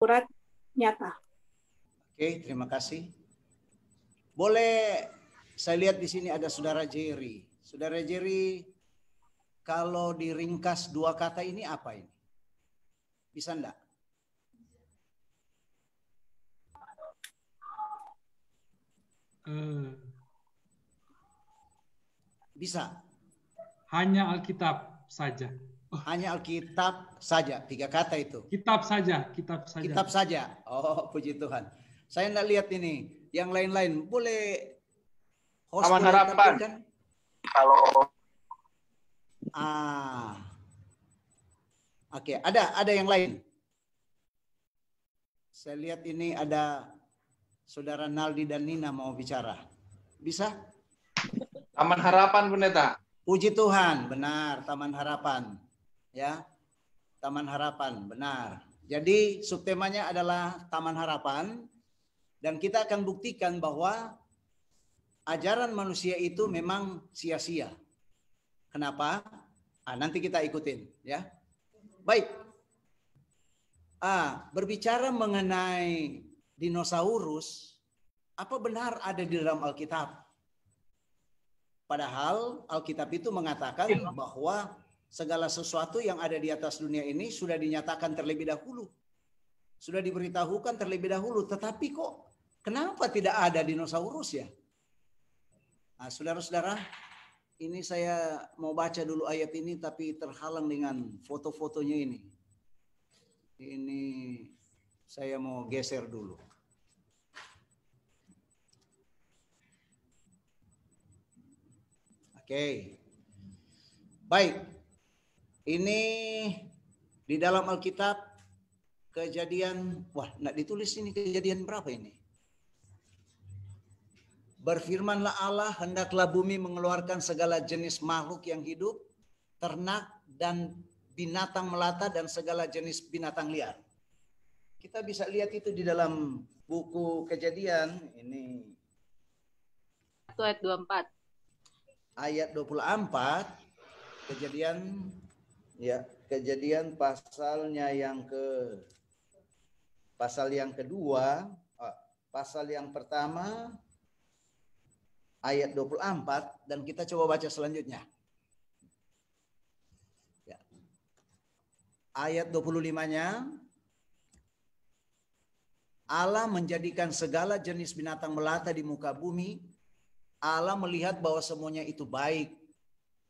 akurat, nyata. Oke, terima kasih. Boleh saya lihat di sini ada Saudara Jerry. Saudara Jerry, kalau diringkas 2 kata ini apa ini? Bisa enggak? Bisa. Hanya Alkitab saja. Hanya Alkitab saja, 3 kata itu. Kitab saja, kitab saja. Kitab saja. Oh, puji Tuhan. Saya enggak lihat ini. Yang lain-lain boleh host Taman Harapan. Kalau Oke, ada yang lain. Saya lihat ini ada Saudara Naldi dan Nina mau bicara. Bisa? Taman Harapan, Pendeta. Puji Tuhan, benar, Taman Harapan. Ya. Taman Harapan, benar. Jadi subtemanya adalah Taman Harapan dan kita akan buktikan bahwa ajaran manusia itu memang sia-sia. Kenapa? Nanti kita ikutin, ya. Baik. Berbicara mengenai dinosaurus, apa benar ada di dalam Alkitab? Padahal Alkitab itu mengatakan bahwa segala sesuatu yang ada di atas dunia ini sudah dinyatakan terlebih dahulu. Sudah diberitahukan terlebih dahulu. Tetapi kok kenapa tidak ada dinosaurus ya? Nah, saudara-saudara, ini saya mau baca dulu ayat ini tapi terhalang dengan foto-fotonya ini. Ini saya mau geser dulu. Oke. Baik. Ini di dalam Alkitab Kejadian, enggak ditulis ini kejadian berapa ini? Berfirmanlah Allah, hendaklah bumi mengeluarkan segala jenis makhluk yang hidup, ternak dan binatang melata dan segala jenis binatang liar. Kita bisa lihat itu di dalam buku Kejadian ini. Ayat 24. Ayat 24, Kejadian pasalnya pasal yang kedua, pasal yang pertama ayat 24 dan kita coba baca selanjutnya. Ya. Ayat 25-nya, Allah menjadikan segala jenis binatang melata di muka bumi. Allah melihat bahwa semuanya itu baik.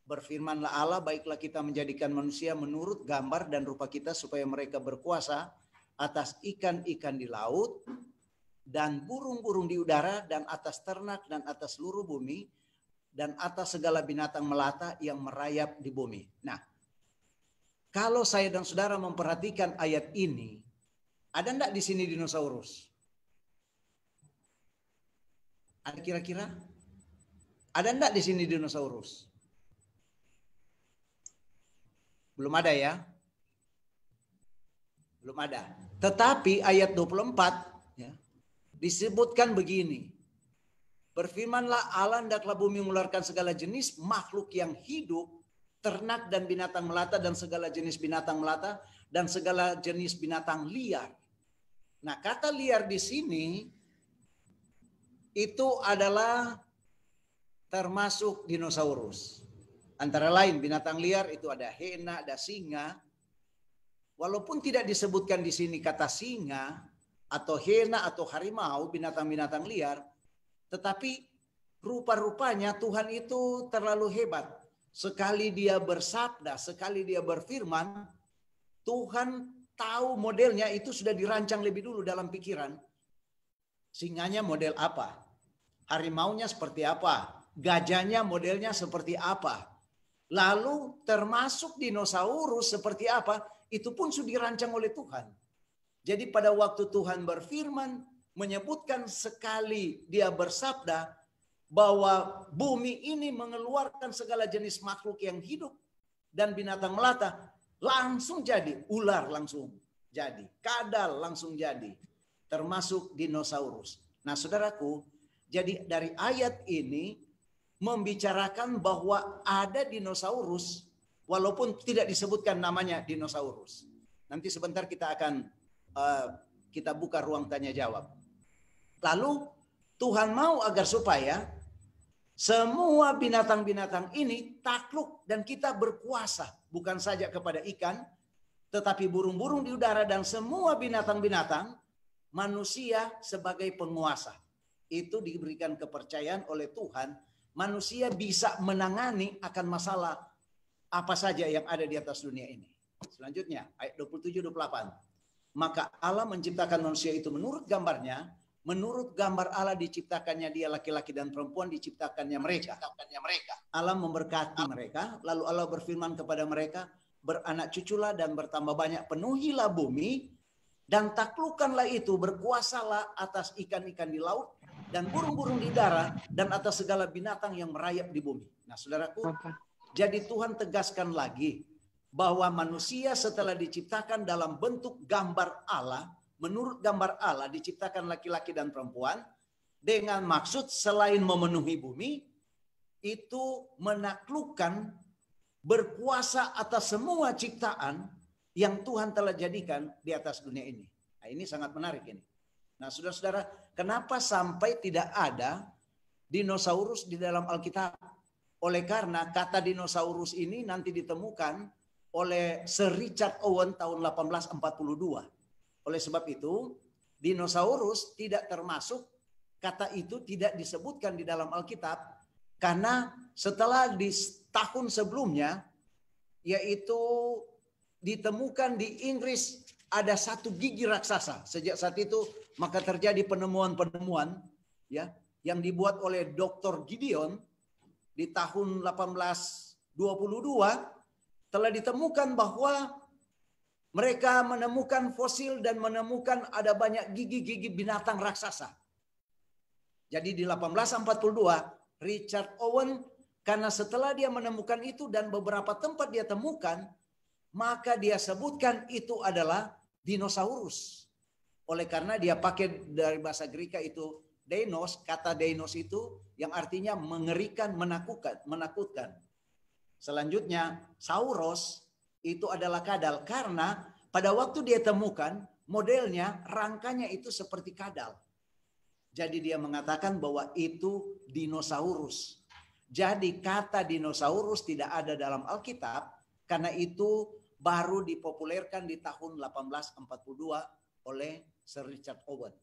Berfirmanlah Allah, baiklah kita menjadikan manusia menurut gambar dan rupa kita supaya mereka berkuasa atas ikan-ikan di laut dan burung-burung di udara dan atas ternak dan atas seluruh bumi dan atas segala binatang melata yang merayap di bumi. Nah, kalau saya dan saudara memperhatikan ayat ini, ada enggak di sini dinosaurus? Ada kira-kira? Ada enggak di sini dinosaurus? Belum ada ya? Belum ada. Tetapi ayat 24 ya, disebutkan begini. Berfirmanlah Allah, hendaklah bumi mengeluarkan segala jenis makhluk yang hidup, ternak dan binatang melata dan segala jenis binatang melata dan segala jenis binatang liar. Nah, kata liar di sini itu adalah termasuk dinosaurus. Antara lain binatang liar itu ada hena, ada singa. Walaupun tidak disebutkan di sini kata singa atau hena atau harimau, binatang-binatang liar, tetapi rupa-rupanya Tuhan itu terlalu hebat. Sekali dia bersabda, sekali dia berfirman, Tuhan tahu modelnya itu sudah dirancang lebih dulu dalam pikiran. Singanya model apa? Harimaunya seperti apa? Gajahnya modelnya seperti apa? Lalu termasuk dinosaurus seperti apa, itu pun sudah dirancang oleh Tuhan. Jadi pada waktu Tuhan berfirman, menyebutkan sekali dia bersabda bahwa bumi ini mengeluarkan segala jenis makhluk yang hidup dan binatang melata, langsung jadi. Ular langsung jadi, kadal langsung jadi, termasuk dinosaurus. Nah saudaraku, jadi dari ayat ini membicarakan bahwa ada dinosaurus walaupun tidak disebutkan namanya dinosaurus. Nanti sebentar kita akan kita buka ruang tanya jawab. Lalu Tuhan mau agar supaya semua binatang-binatang ini takluk dan kita berkuasa. Bukan saja kepada ikan, tetapi burung-burung di udara dan semua binatang-binatang, manusia sebagai penguasa. Itu diberikan kepercayaan oleh Tuhan. Manusia bisa menangani akan masalah apa saja yang ada di atas dunia ini. Selanjutnya, ayat 27-28. Maka Allah menciptakan manusia itu menurut gambarnya. Menurut gambar Allah diciptakannya dia, laki-laki dan perempuan diciptakannya mereka. Allah memberkati mereka. Lalu Allah berfirman kepada mereka, beranak cuculah dan bertambah banyak, penuhilah bumi dan taklukkanlah itu, berkuasalah atas ikan-ikan di laut dan burung-burung di darat dan atas segala binatang yang merayap di bumi. Nah, saudaraku, jadi Tuhan tegaskan lagi bahwa manusia setelah diciptakan dalam bentuk gambar Allah, menurut gambar Allah diciptakan laki-laki dan perempuan dengan maksud selain memenuhi bumi, itu menaklukkan, berkuasa atas semua ciptaan yang Tuhan telah jadikan di atas dunia ini. Nah, ini sangat menarik ini. Nah, saudara-saudara, kenapa sampai tidak ada dinosaurus di dalam Alkitab? Oleh karena kata dinosaurus ini nanti ditemukan oleh Sir Richard Owen tahun 1842. Oleh sebab itu, dinosaurus tidak termasuk, kata itu tidak disebutkan di dalam Alkitab, karena setelah di tahun sebelumnya, yaitu ditemukan di Inggris ada satu gigi raksasa. Sejak saat itu, maka terjadi penemuan-penemuan ya yang dibuat oleh Dr. Gideon di tahun 1822, telah ditemukan bahwa mereka menemukan fosil dan menemukan ada banyak gigi-gigi binatang raksasa. Jadi di 1842, Richard Owen, karena setelah dia menemukan itu dan beberapa tempat dia temukan, maka dia sebutkan itu adalah dinosaurus. Oleh karena dia pakai dari bahasa Greka itu deinos, kata deinos itu yang artinya mengerikan, menakutkan. Selanjutnya, sauros itu adalah kadal, karena pada waktu dia temukan modelnya, rangkanya itu seperti kadal. Jadi dia mengatakan bahwa itu dinosaurus. Jadi kata dinosaurus tidak ada dalam Alkitab, karena itu baru dipopulerkan di tahun 1842 oleh Sir Richard Owen.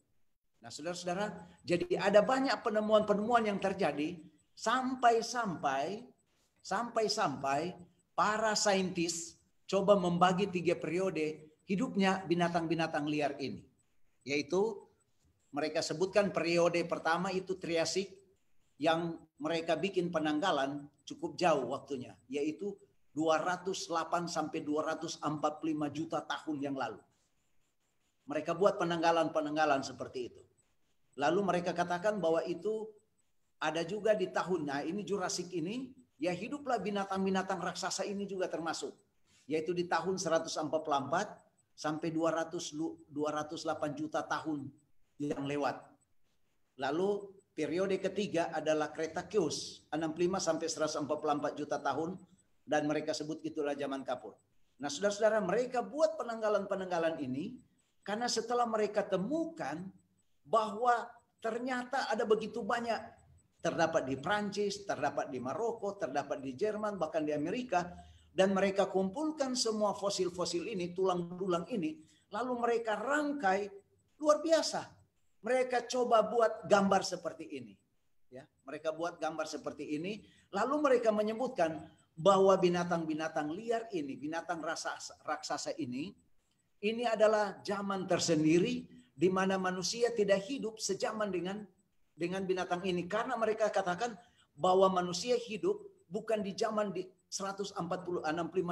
Nah, saudara-saudara, jadi ada banyak penemuan-penemuan yang terjadi sampai-sampai para saintis coba membagi 3 periode hidupnya binatang-binatang liar ini. Yaitu mereka sebutkan periode pertama itu Triasik, yang mereka bikin penanggalan cukup jauh waktunya. Yaitu 208 sampai 245 juta tahun yang lalu. Mereka buat penanggalan-penanggalan seperti itu. Lalu mereka katakan bahwa itu ada juga di tahunnya, ini Jurassic ini, ya hiduplah binatang-binatang raksasa ini juga termasuk. Yaitu di tahun 144 sampai 208 juta tahun yang lewat. Lalu periode ketiga adalah Cretaceous, 65 sampai 144 juta tahun, dan mereka sebut itulah zaman kapur. Nah, saudara-saudara, mereka buat penanggalan-penanggalan ini karena setelah mereka temukan bahwa ternyata ada begitu banyak, terdapat di Prancis, terdapat di Maroko, terdapat di Jerman, bahkan di Amerika. Dan mereka kumpulkan semua fosil-fosil ini, tulang-tulang ini, lalu mereka rangkai luar biasa. Mereka coba buat gambar seperti ini. Ya, mereka buat gambar seperti ini, lalu mereka menyebutkan bahwa binatang-binatang liar ini, binatang raksasa ini adalah zaman tersendiri di mana manusia tidak hidup sejaman dengan binatang ini. Karena mereka katakan bahwa manusia hidup bukan di zaman di 165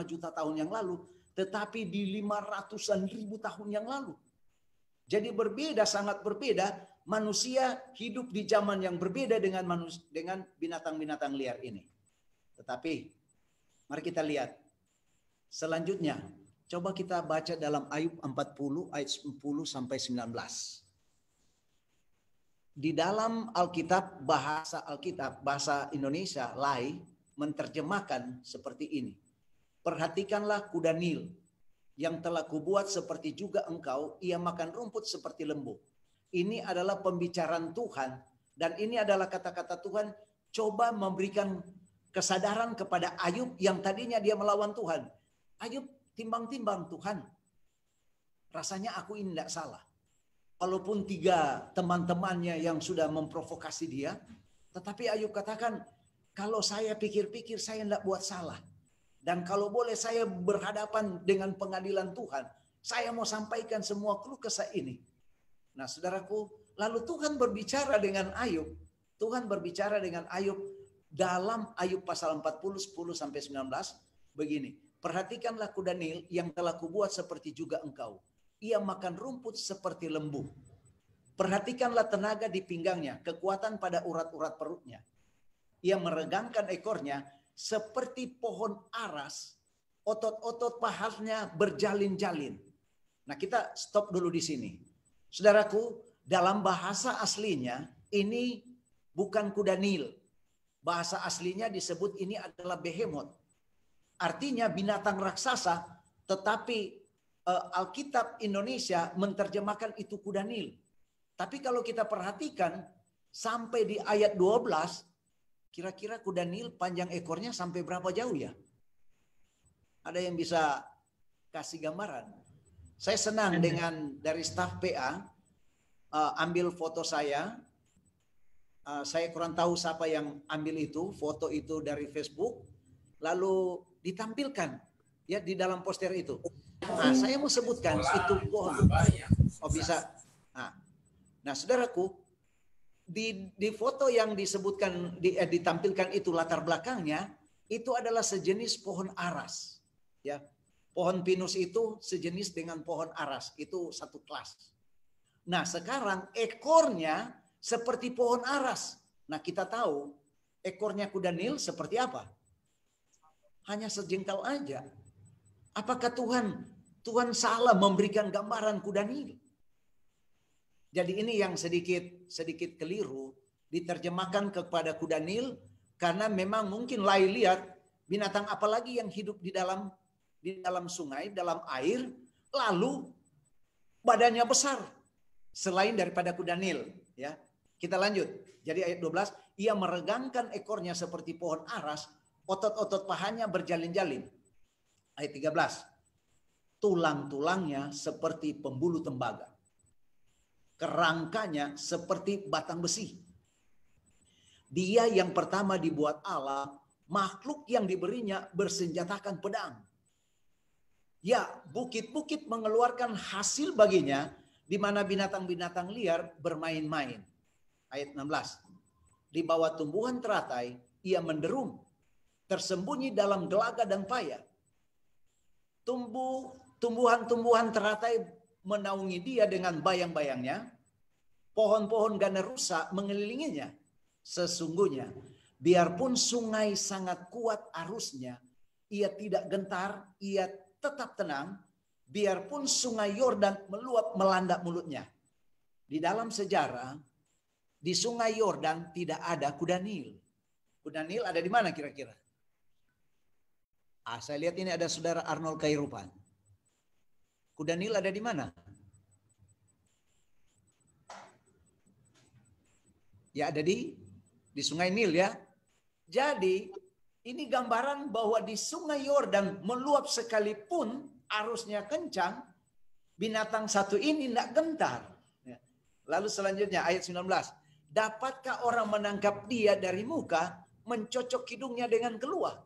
juta tahun yang lalu, tetapi di 500-an ribu tahun yang lalu. Jadi berbeda, sangat berbeda. Manusia hidup di zaman yang berbeda dengan binatang-binatang liar ini. Tetapi mari kita lihat selanjutnya. Coba kita baca dalam Ayub 40 ayat 10 sampai 19. Di dalam Alkitab, bahasa Indonesia Lai menerjemahkan seperti ini. Perhatikanlah kuda Nil yang telah kubuat seperti juga engkau, ia makan rumput seperti lembu. Ini adalah pembicaraan Tuhan, dan ini adalah kata-kata Tuhan coba memberikan kesadaran kepada Ayub yang tadinya dia melawan Tuhan. Ayub, timbang-timbang Tuhan, rasanya aku ini tidak salah. Walaupun 3 teman-temannya yang sudah memprovokasi dia, tetapi Ayub katakan, kalau saya pikir-pikir saya tidak buat salah. Dan kalau boleh saya berhadapan dengan pengadilan Tuhan, saya mau sampaikan semua keluh kesah ini. Nah saudaraku, lalu Tuhan berbicara dengan Ayub. Tuhan berbicara dengan Ayub dalam Ayub pasal 40, 10-19 begini. Perhatikanlah kuda Nil yang telah kubuat seperti juga engkau. Ia makan rumput seperti lembu. Perhatikanlah tenaga di pinggangnya, kekuatan pada urat-urat perutnya. Ia meregangkan ekornya seperti pohon aras, otot-otot paharnya berjalin-jalin. Nah kita stop dulu di sini. Saudaraku, dalam bahasa aslinya ini bukan kuda Nil. Bahasa aslinya disebut ini adalah behemoth. Artinya binatang raksasa, tetapi Alkitab Indonesia menerjemahkan itu kuda Nil. Tapi kalau kita perhatikan sampai di ayat 12, kira-kira kuda Nil panjang ekornya sampai berapa jauh ya? Ada yang bisa kasih gambaran? Saya senang dengan dari staf PA ambil foto saya. Saya kurang tahu siapa yang ambil itu, foto itu dari Facebook, lalu ditampilkan ya di dalam poster itu. Nah, saya mau sebutkan itu pohon. Oh bisa. Nah, saudaraku, di foto yang disebutkan ditampilkan itu latar belakangnya itu adalah sejenis pohon aras. Ya, pohon pinus itu sejenis dengan pohon aras, itu satu kelas. Nah, sekarang ekornya seperti pohon aras. Nah, kita tahu ekornya kuda Nil seperti apa? Hanya sejengkal aja. Apakah Tuhan salah memberikan gambaran kuda Nil? Jadi ini yang sedikit keliru diterjemahkan kepada kuda Nil karena memang mungkin lain lihat binatang apalagi yang hidup di dalam sungai, dalam air, lalu badannya besar selain daripada kuda Nil, ya. Kita lanjut. Jadi ayat 12, ia meregangkan ekornya seperti pohon aras, otot-otot pahanya berjalin-jalin. Ayat 13. Tulang-tulangnya seperti pembuluh tembaga. Kerangkanya seperti batang besi. Dia yang pertama dibuat Allah, makhluk yang diberinya bersenjatakan pedang. Ya, bukit-bukit mengeluarkan hasil baginya, di mana binatang-binatang liar bermain-main. Ayat 16. Di bawah tumbuhan teratai, ia menderum, tersembunyi dalam gelaga dan paya. Tumbuhan-tumbuhan teratai menaungi dia dengan bayang-bayangnya. Pohon-pohon gana rusa mengelilinginya. Sesungguhnya, biarpun sungai sangat kuat arusnya, ia tidak gentar, ia tetap tenang. Biarpun sungai Yordan meluap melanda mulutnya. Di dalam sejarah, di sungai Yordan tidak ada kuda Nil. Kuda Nil ada di mana kira-kira? Saya lihat ini ada saudara Arnold Kairupan. Kuda Nil ada di mana? Ya ada di sungai Nil ya. Jadi ini gambaran bahwa di sungai Yordan meluap sekalipun arusnya kencang, binatang satu ini tidak gentar. Lalu selanjutnya ayat 19. Dapatkah orang menangkap dia dari muka, mencocok hidungnya dengan keluar?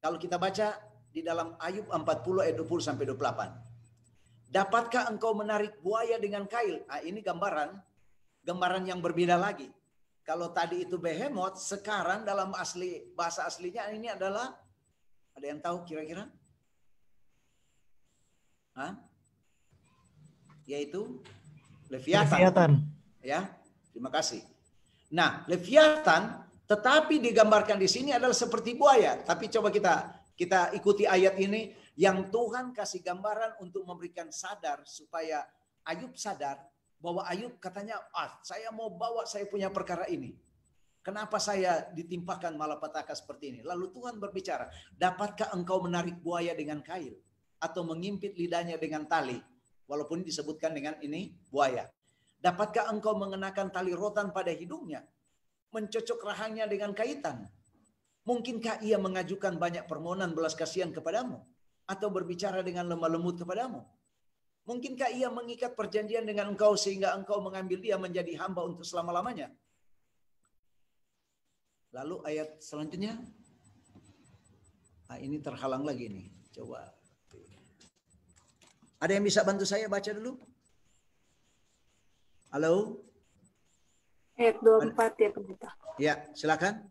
Kalau kita baca di dalam Ayub 40 ayat 20 sampai 28. Dapatkah engkau menarik buaya dengan kail? Nah, ini gambaran yang berbeda lagi. Kalau tadi itu behemoth, sekarang dalam bahasa aslinya ini adalah, ada yang tahu kira-kira? Yaitu Leviathan. Ya, terima kasih. Nah, Leviathan tetapi digambarkan di sini adalah seperti buaya. Tapi coba kita ikuti ayat ini yang Tuhan kasih gambaran untuk memberikan sadar supaya Ayub sadar bahwa Ayub katanya, saya mau bawa saya punya perkara ini. Kenapa saya ditimpakan malapetaka seperti ini? Lalu Tuhan berbicara, dapatkah engkau menarik buaya dengan kail? atau mengimpit lidahnya dengan tali. Walaupun disebutkan dengan ini buaya. Dapatkah engkau mengenakan tali rotan pada hidungnya? Mencocok rahangnya dengan kaitan? Mungkinkah ia mengajukan banyak permohonan belas kasihan kepadamu? Atau berbicara dengan lemah lembut kepadamu? Mungkinkah ia mengikat perjanjian dengan engkau sehingga engkau mengambil dia menjadi hamba untuk selama-lamanya? Lalu ayat selanjutnya. Nah, ini terhalang lagi nih. Coba. Ada yang bisa bantu saya baca dulu? Halo? Ayat 24 ya pendeta. Ya, silakan.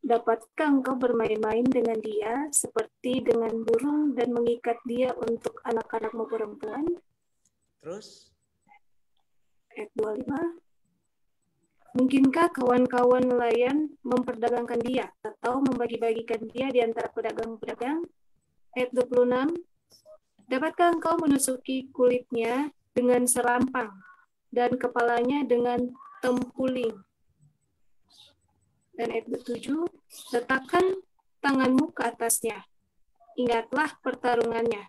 Dapatkah engkau bermain-main dengan dia seperti dengan burung dan mengikat dia untuk anak-anakmu perempuan? Terus? Ayat 25. Mungkinkah kawan-kawan nelayan memperdagangkan dia atau membagi-bagikan dia di antara pedagang-pedagang? Ayat 26. Dapatkah engkau menusuki kulitnya dengan serampang dan kepalanya dengan tempuling? Dan ayat 7, letakkan tanganmu ke atasnya. Ingatlah pertarungannya.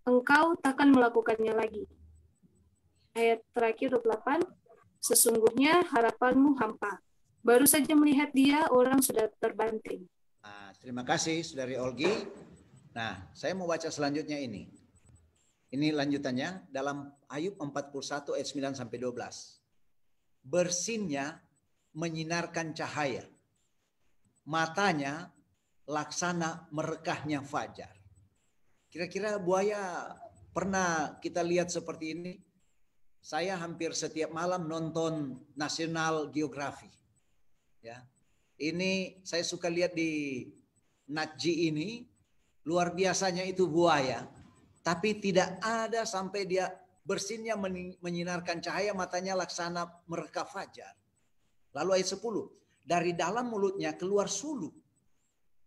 Engkau takkan melakukannya lagi. Ayat terakhir 28, sesungguhnya harapanmu hampa. Baru saja melihat dia, orang sudah terbanting. Nah, terima kasih Saudari Olgi. Nah, saya mau baca selanjutnya ini. Ini lanjutannya dalam Ayub 41 ayat 9 sampai 12. Bersinnya menyinarkan cahaya. Matanya laksana merekahnya fajar. Kira-kira buaya pernah kita lihat seperti ini? Saya hampir setiap malam nonton National Geographic. Ya. Ini saya suka lihat di Natji ini, luar biasanya itu buaya. Tapi tidak ada sampai dia bersinnya menyinarkan cahaya, matanya laksana merekah fajar. Lalu ayat 10, dari dalam mulutnya keluar sulu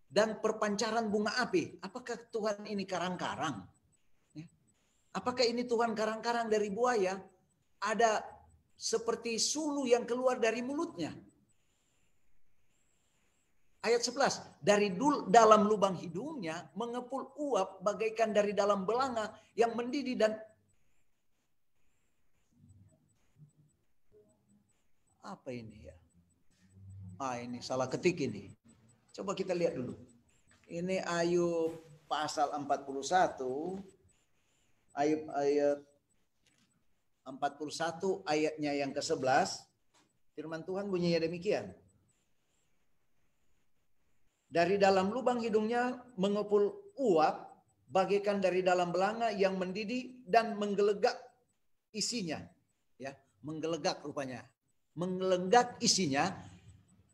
dan perpancaran bunga api. Apakah Tuhan ini karang-karang? Apakah ini Tuhan karang-karang dari buaya? Ada seperti sulu yang keluar dari mulutnya. Ayat 11, dari dalam lubang hidungnya mengepul uap bagaikan dari dalam belanga yang mendidih dan apa ini ya? Ini salah ketik ini. Coba kita lihat dulu. Ini Ayub pasal 41. Ayat 41 ayatnya yang ke-11. Firman Tuhan bunyinya demikian. Dari dalam lubang hidungnya mengepul uap bagaikan dari dalam belanga yang mendidih dan menggelegak isinya. Ya, menggelegak rupanya. Menggelegak isinya.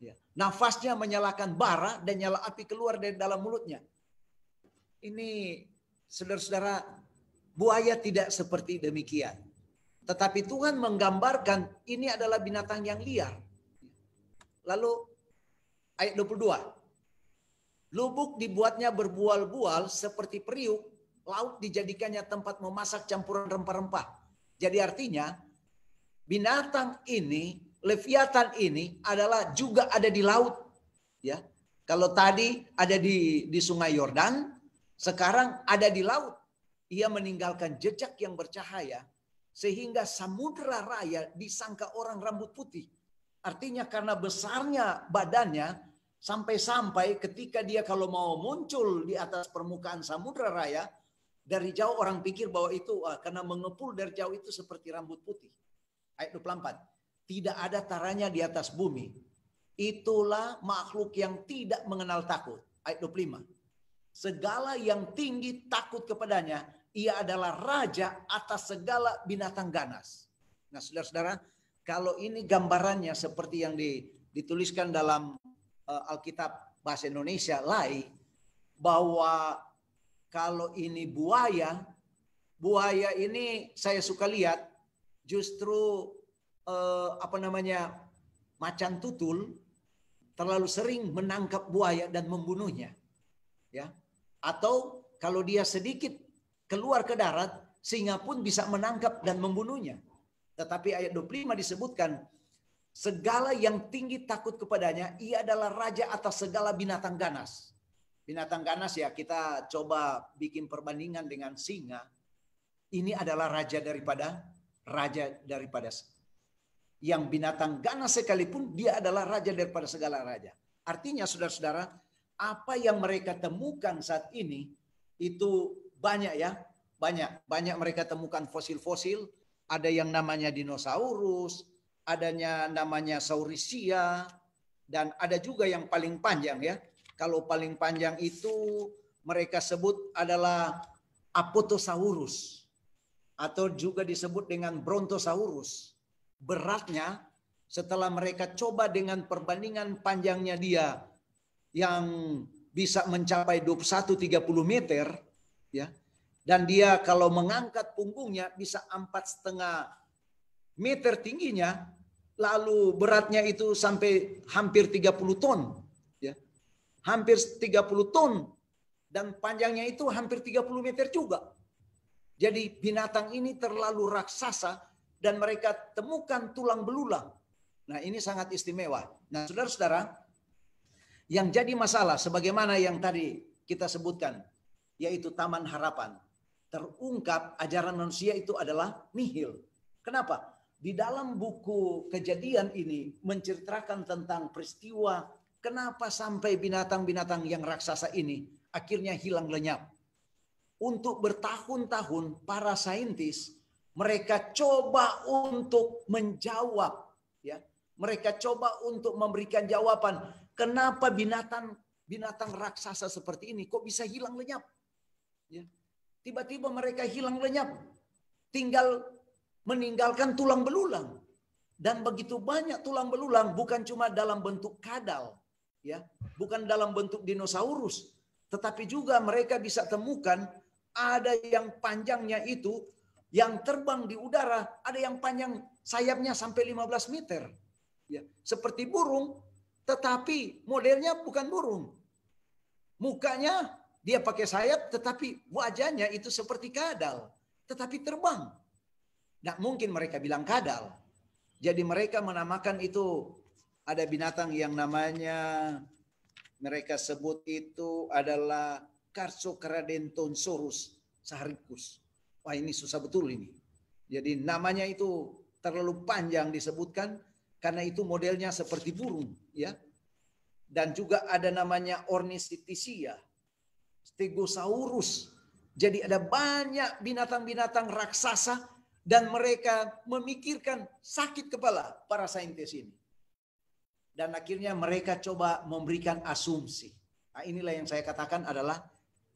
Ya. Nafasnya menyalakan bara dan nyala api keluar dari dalam mulutnya. Ini saudara-saudara, buaya tidak seperti demikian. Tetapi Tuhan menggambarkan ini adalah binatang yang liar. Lalu ayat 22. Lubuk dibuatnya berbual-bual seperti periuk, laut dijadikannya tempat memasak campuran rempah-rempah. Jadi artinya binatang ini, Leviathan ini adalah juga ada di laut, ya. Kalau tadi ada di Sungai Yordan, sekarang ada di laut. Ia meninggalkan jejak yang bercahaya sehingga samudra raya disangka orang rambut putih. Artinya karena besarnya badannya sampai-sampai ketika dia kalau mau muncul di atas permukaan samudra raya, dari jauh orang pikir bahwa itu karena mengepul dari jauh itu seperti rambut putih. Ayat 24. Tidak ada taranya di atas bumi. Itulah makhluk yang tidak mengenal takut. Ayat 25. Segala yang tinggi takut kepadanya, ia adalah raja atas segala binatang ganas. Nah, saudara-saudara, kalau ini gambarannya seperti yang dituliskan dalam Alkitab bahasa Indonesia LAI, bahwa kalau ini buaya ini saya suka lihat justru macan tutul terlalu sering menangkap buaya dan membunuhnya, ya. Atau kalau dia sedikit keluar ke darat, singa pun bisa menangkap dan membunuhnya. Tetapi ayat 25 disebutkan segala yang tinggi takut kepadanya, ia adalah raja atas segala binatang ganas. binatang ganas ya, kita coba bikin perbandingan dengan singa. Ini adalah raja daripada yang binatang ganas sekalipun, dia adalah raja daripada segala raja. Artinya saudara-saudara, apa yang mereka temukan saat ini itu banyak ya, banyak mereka temukan fosil-fosil. Ada yang namanya dinosaurus, adanya namanya Saurisia, dan ada juga yang paling panjang ya. Kalau paling panjang itu mereka sebut adalah Apatosaurus atau juga disebut dengan Brontosaurus. Beratnya setelah mereka coba dengan perbandingan panjangnya dia yang bisa mencapai 21-30 meter ya. Dan dia kalau mengangkat punggungnya bisa 4,5 meter tingginya, lalu beratnya itu sampai hampir 30 ton. Hampir 30 ton dan panjangnya itu hampir 30 meter juga. Jadi binatang ini terlalu raksasa dan mereka temukan tulang belulang. Nah, ini sangat istimewa. Nah, saudara-saudara, yang jadi masalah sebagaimana yang tadi kita sebutkan, yaitu Taman Harapan. Terungkap ajaran manusia itu adalah nihil. Kenapa? Di dalam buku Kejadian ini menceritakan tentang peristiwa kenapa sampai binatang-binatang yang raksasa ini akhirnya hilang lenyap. Untuk bertahun-tahun para saintis mereka coba untuk menjawab ya. Mereka coba untuk memberikan jawaban kenapa binatang raksasa seperti ini kok bisa hilang lenyap. Ya. Tiba-tiba mereka hilang lenyap. Tinggal meninggalkan tulang belulang. Dan begitu banyak tulang belulang bukan cuma dalam bentuk kadal. Ya, bukan dalam bentuk dinosaurus, tetapi juga mereka bisa temukan ada yang panjangnya itu yang terbang di udara, ada yang panjang sayapnya sampai 15 meter. Ya, seperti burung, tetapi modelnya bukan burung. Mukanya dia pakai sayap, tetapi wajahnya itu seperti kadal, tetapi terbang. Nah, mungkin mereka bilang kadal. Jadi mereka menamakan itu. Ada binatang yang namanya mereka sebut itu adalah Carchocradentonsaurus saharicus. Wah, ini susah betul ini. Jadi namanya itu terlalu panjang disebutkan karena itu modelnya seperti burung ya. Dan juga ada namanya Ornithischia, Stegosaurus. Jadi ada banyak binatang-binatang raksasa dan mereka memikirkan sakit kepala para saintis ini. Dan akhirnya mereka coba memberikan asumsi. Nah, inilah yang saya katakan adalah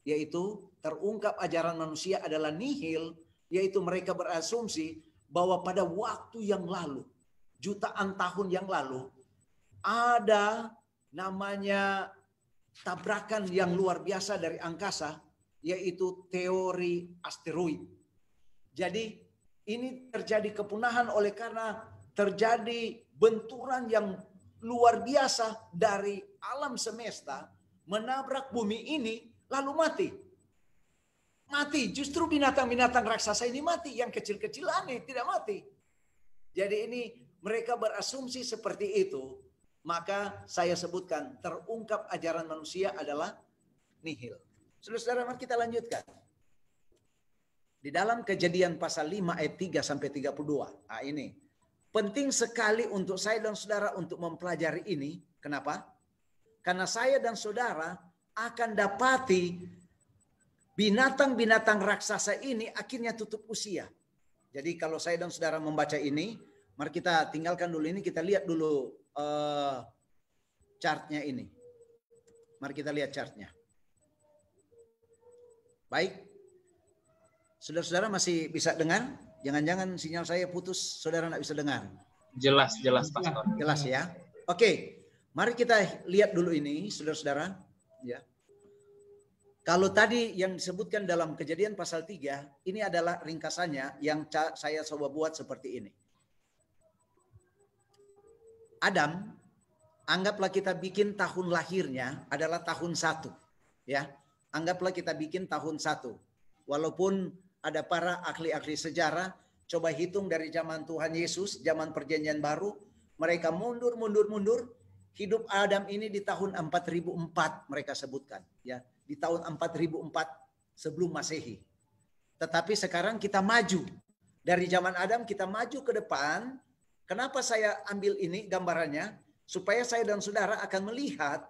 yaitu terungkap ajaran manusia adalah nihil, yaitu mereka berasumsi bahwa pada waktu yang lalu, jutaan tahun yang lalu, ada namanya tabrakan yang luar biasa dari angkasa, yaitu teori asteroid. Jadi ini terjadi kepunahan oleh karena terjadi benturan yang luar biasa dari alam semesta menabrak bumi ini lalu mati. Mati, justru binatang-binatang raksasa ini mati, yang kecil-kecil aneh tidak mati. Jadi ini mereka berasumsi seperti itu, maka saya sebutkan terungkap ajaran manusia adalah nihil. Saudara-saudara, mari kita lanjutkan. Di dalam Kejadian pasal 5 ayat 3 sampai 32. Nah, ini penting sekali untuk saya dan saudara untuk mempelajari ini. Kenapa? Karena saya dan saudara akan dapati binatang-binatang raksasa ini akhirnya tutup usia. Jadi kalau saya dan saudara membaca ini, mari kita tinggalkan dulu ini, kita lihat dulu chartnya ini. Mari kita lihat chartnya. Baik. Saudara-saudara masih bisa dengar? Jangan-jangan sinyal saya putus, saudara nggak bisa dengar. Jelas, Pastor. Jelas ya. Oke, mari kita lihat dulu ini, saudara-saudara. Ya. Kalau tadi yang disebutkan dalam Kejadian pasal 3, ini adalah ringkasannya yang saya coba buat seperti ini. Adam, anggaplah kita bikin tahun lahirnya adalah tahun 1. Ya, anggaplah kita bikin tahun 1. Walaupun ada para ahli-ahli sejarah, coba hitung dari zaman Tuhan Yesus, zaman Perjanjian Baru, mereka mundur. hidup Adam ini di tahun 4004 mereka sebutkan, ya, di tahun 4004 sebelum Masehi. Tetapi sekarang kita maju dari zaman Adam, kita maju ke depan. Kenapa saya ambil ini gambarannya? Supaya saya dan saudara akan melihat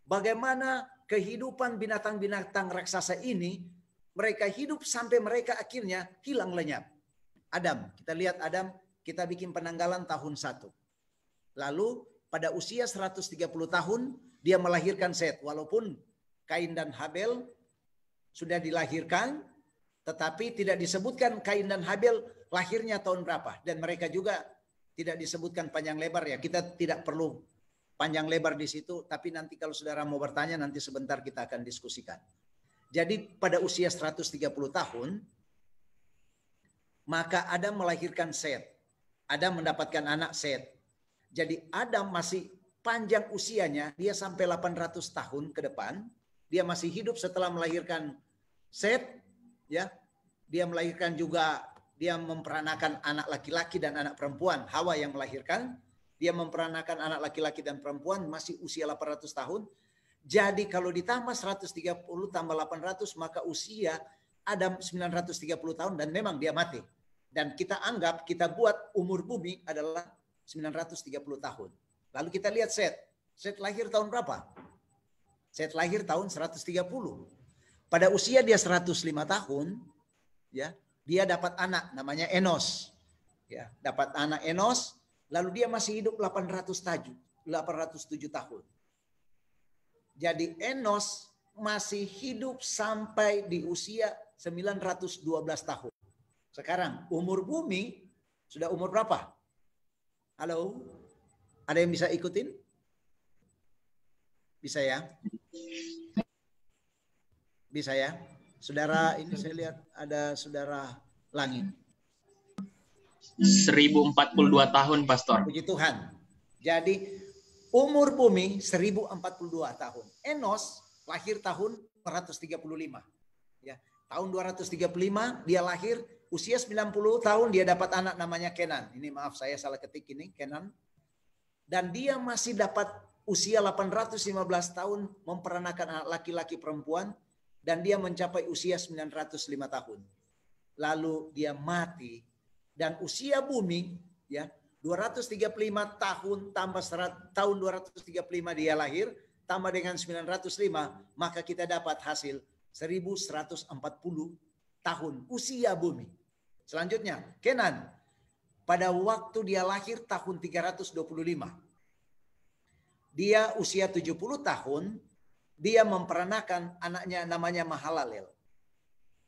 bagaimana kehidupan binatang-binatang raksasa ini, mereka hidup sampai mereka akhirnya hilang lenyap. Adam, kita lihat Adam, kita bikin penanggalan tahun 1. Lalu pada usia 130 tahun dia melahirkan Set. Walaupun Kain dan Habel sudah dilahirkan, tetapi tidak disebutkan Kain dan Habel lahirnya tahun berapa. Dan mereka juga tidak disebutkan panjang lebar, ya. Kita tidak perlu panjang lebar di situ, tapi nanti kalau saudara mau bertanya, nanti sebentar kita akan diskusikan. Jadi pada usia 130 tahun, maka Adam melahirkan Set. Adam mendapatkan anak Set. Jadi Adam masih panjang usianya, dia sampai 800 tahun ke depan, dia masih hidup setelah melahirkan Set, ya. Dia melahirkan juga, dia memperanakan anak laki-laki dan anak perempuan. Hawa yang melahirkan, dia memperanakan anak laki-laki dan perempuan, masih usia 800 tahun. Jadi kalau ditambah 130 tambah 800, maka usia Adam 930 tahun dan memang dia mati. Dan kita anggap, kita buat umur bumi adalah 930 tahun. Lalu kita lihat Set. Set lahir tahun berapa? Set lahir tahun 130. Pada usia dia 105 tahun, ya, dia dapat anak namanya Enos. Ya, dapat anak Enos, lalu dia masih hidup 807 tahun. Jadi Enos masih hidup sampai di usia 912 tahun. Sekarang umur bumi sudah umur berapa? Halo? Ada yang bisa ikutin? Bisa ya? Bisa ya? Saudara, ini saya lihat ada saudara Langit. 1042 tahun, Pastor. Puji Tuhan. Jadi umur bumi 1042 tahun. Enos lahir tahun 235. Ya, tahun 235 dia lahir, usia 90 tahun dia dapat anak namanya Kenan. Ini maaf saya salah ketik ini, Kenan. Dan dia masih dapat usia 815 tahun memperanakan anak laki-laki perempuan dan dia mencapai usia 905 tahun. Lalu dia mati dan usia bumi, ya, 235 tahun tambah tahun 235 dia lahir tambah dengan 905, maka kita dapat hasil 1140 tahun usia bumi. Selanjutnya, Kenan pada waktu dia lahir tahun 325. Dia usia 70 tahun, dia memperanakan anaknya namanya Mahalalel.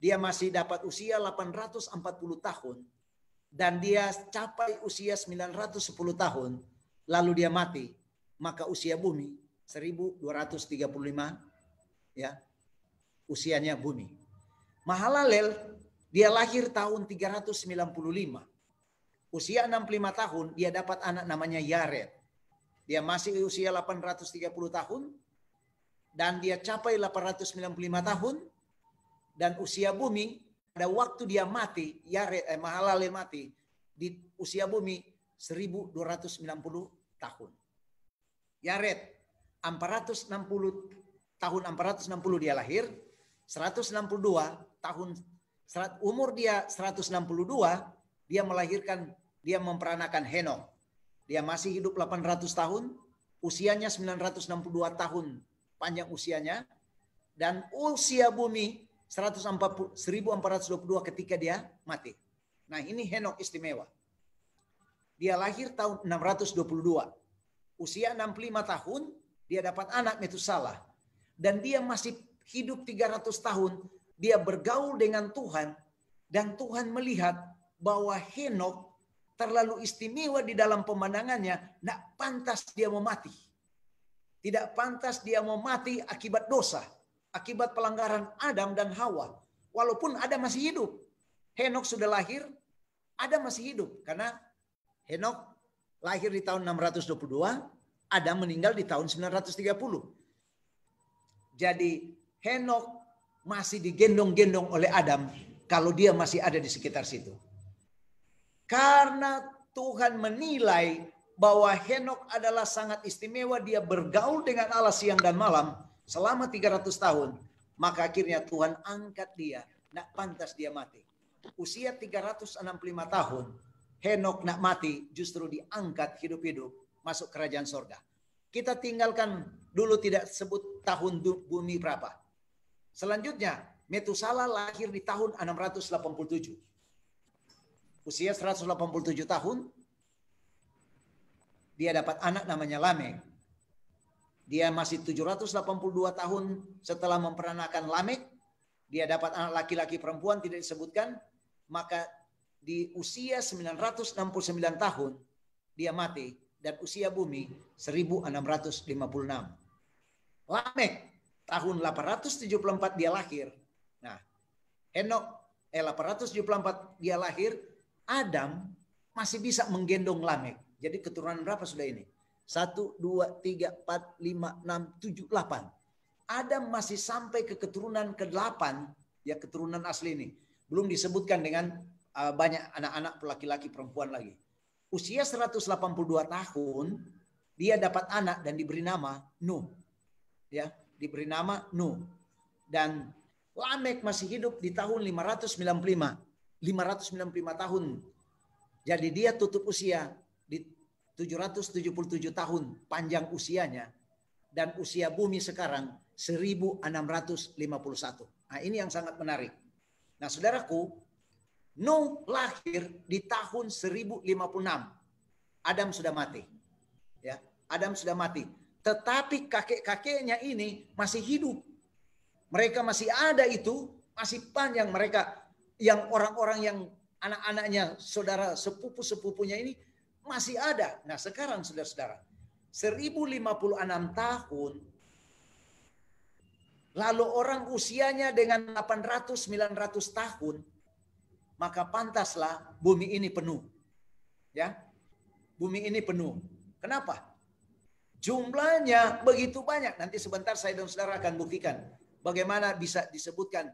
Dia masih dapat usia 840 tahun dan dia capai usia 910 tahun, lalu dia mati. Maka usia bumi 1235, ya, usianya bumi. Mahalalel dia lahir tahun 395. Usia 65 tahun dia dapat anak namanya Yared. Dia masih usia 830 tahun dan dia capai 895 tahun dan usia bumi pada waktu dia mati, Yared Mahalalel mati di usia bumi 1290 tahun. Yared 460 tahun 460 dia lahir, 162 tahun umur dia 162 dia melahirkan, dia memperanakan Henok. Dia masih hidup 800 tahun, usianya 962 tahun panjang usianya dan usia bumi 1422 ketika dia mati. Nah, ini Henok istimewa. Dia lahir tahun 622. Usia 65 tahun dia dapat anak Metusalah dan dia masih hidup 300 tahun. Dia bergaul dengan Tuhan dan Tuhan melihat bahwa Henok terlalu istimewa di dalam pemandangannya, tidak pantas dia mau mati. Tidak pantas dia mau mati akibat dosa, akibat pelanggaran Adam dan Hawa. Walaupun Adam masih hidup. Henok sudah lahir, Adam masih hidup. Karena Henok lahir di tahun 622, Adam meninggal di tahun 930. Jadi Henok masih digendong-gendong oleh Adam kalau dia masih ada di sekitar situ. Karena Tuhan menilai bahwa Henok adalah sangat istimewa. Dia bergaul dengan Allah siang dan malam selama 300 tahun. Maka akhirnya Tuhan angkat dia. Nak pantas dia mati. Usia 365 tahun. Henok nak mati justru diangkat hidup-hidup masuk kerajaan sorga. Kita tinggalkan dulu tidak sebut tahun bumi berapa. Selanjutnya Metusala lahir di tahun 687. Usia 187 tahun. Dia dapat anak namanya Lamek. Dia masih 782 tahun setelah memperanakan Lamek. Dia dapat anak laki-laki perempuan tidak disebutkan. Maka di usia 969 tahun dia mati. Dan usia bumi 1656. Lamek tahun 874 dia lahir. Nah, Henok 874 dia lahir. Adam masih bisa menggendong Lamek. Jadi keturunan berapa sudah ini? 1, 2, 3, 4, 5, 6, 7, 8. Adam masih sampai ke keturunan ke-8. Ya, keturunan asli ini. Belum disebutkan dengan banyak anak-anak laki-laki perempuan lagi. Usia 182 tahun, dia dapat anak dan diberi nama Nuh. Ya, diberi nama Nuh. Dan Lamek masih hidup di tahun 595 tahun. Jadi dia tutup usia di 777 tahun panjang usianya. Dan usia bumi sekarang 1651. Nah, ini yang sangat menarik. Nah, saudaraku, Nuh lahir di tahun 1056. Adam sudah mati. Ya, Adam sudah mati. Tetapi kakek-kakeknya ini masih hidup. Mereka masih ada itu, masih panjang mereka yang orang-orang yang anak-anaknya, saudara sepupu-sepupunya ini masih ada. Nah, sekarang saudara-saudara, 1056 tahun lalu orang usianya dengan 800-900 tahun, maka pantaslah bumi ini penuh. Ya. Bumi ini penuh. Kenapa? Jumlahnya begitu banyak. Nanti sebentar saya dan saudara akan buktikan bagaimana bisa disebutkan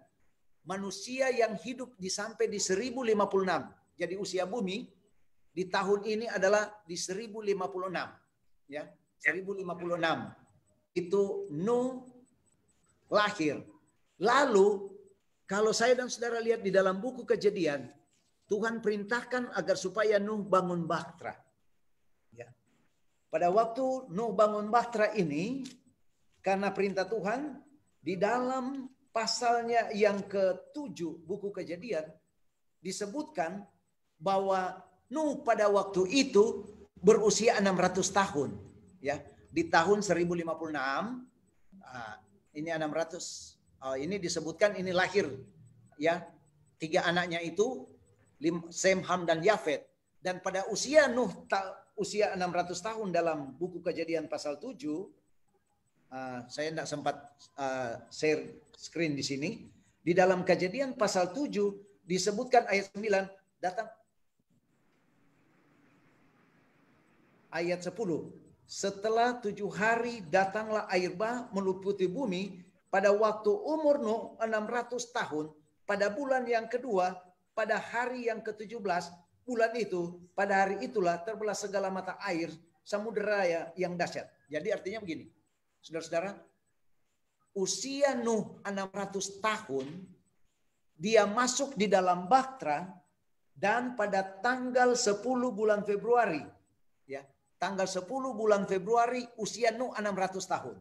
manusia yang hidup sampai di 1056. Jadi usia bumi di tahun ini adalah di 1056. Ya, 1056. Itu Nuh lahir. Lalu kalau saya dan saudara lihat di dalam buku Kejadian, Tuhan perintahkan agar supaya Nuh bangun bahtera. Ya. Pada waktu Nuh bangun bahtera ini, karena perintah Tuhan, di dalam pasalnya yang ke-7 buku Kejadian disebutkan bahwa Nuh pada waktu itu berusia 600 tahun. Ya, di tahun 1056, ini 600. Ini disebutkan ini lahir, ya, 3 anaknya itu Sem, Ham, dan Yafet. Dan pada usia Nuh usia 600 tahun dalam buku Kejadian pasal 7, saya tidak sempat share screen di sini. Di dalam Kejadian pasal 7 disebutkan ayat 9 datang ayat 10. Setelah 7 hari datanglah air bah meliputi bumi. Pada waktu umur Nuh 600 tahun, pada bulan yang kedua, pada hari yang ke-17, bulan itu, pada hari itulah terbelah segala mata air samudera yang dahsyat. Jadi artinya begini, saudara-saudara, usia Nuh 600 tahun, dia masuk di dalam bahtera, dan pada tanggal 10 bulan Februari, ya, tanggal 10 bulan Februari, usia Nuh 600 tahun.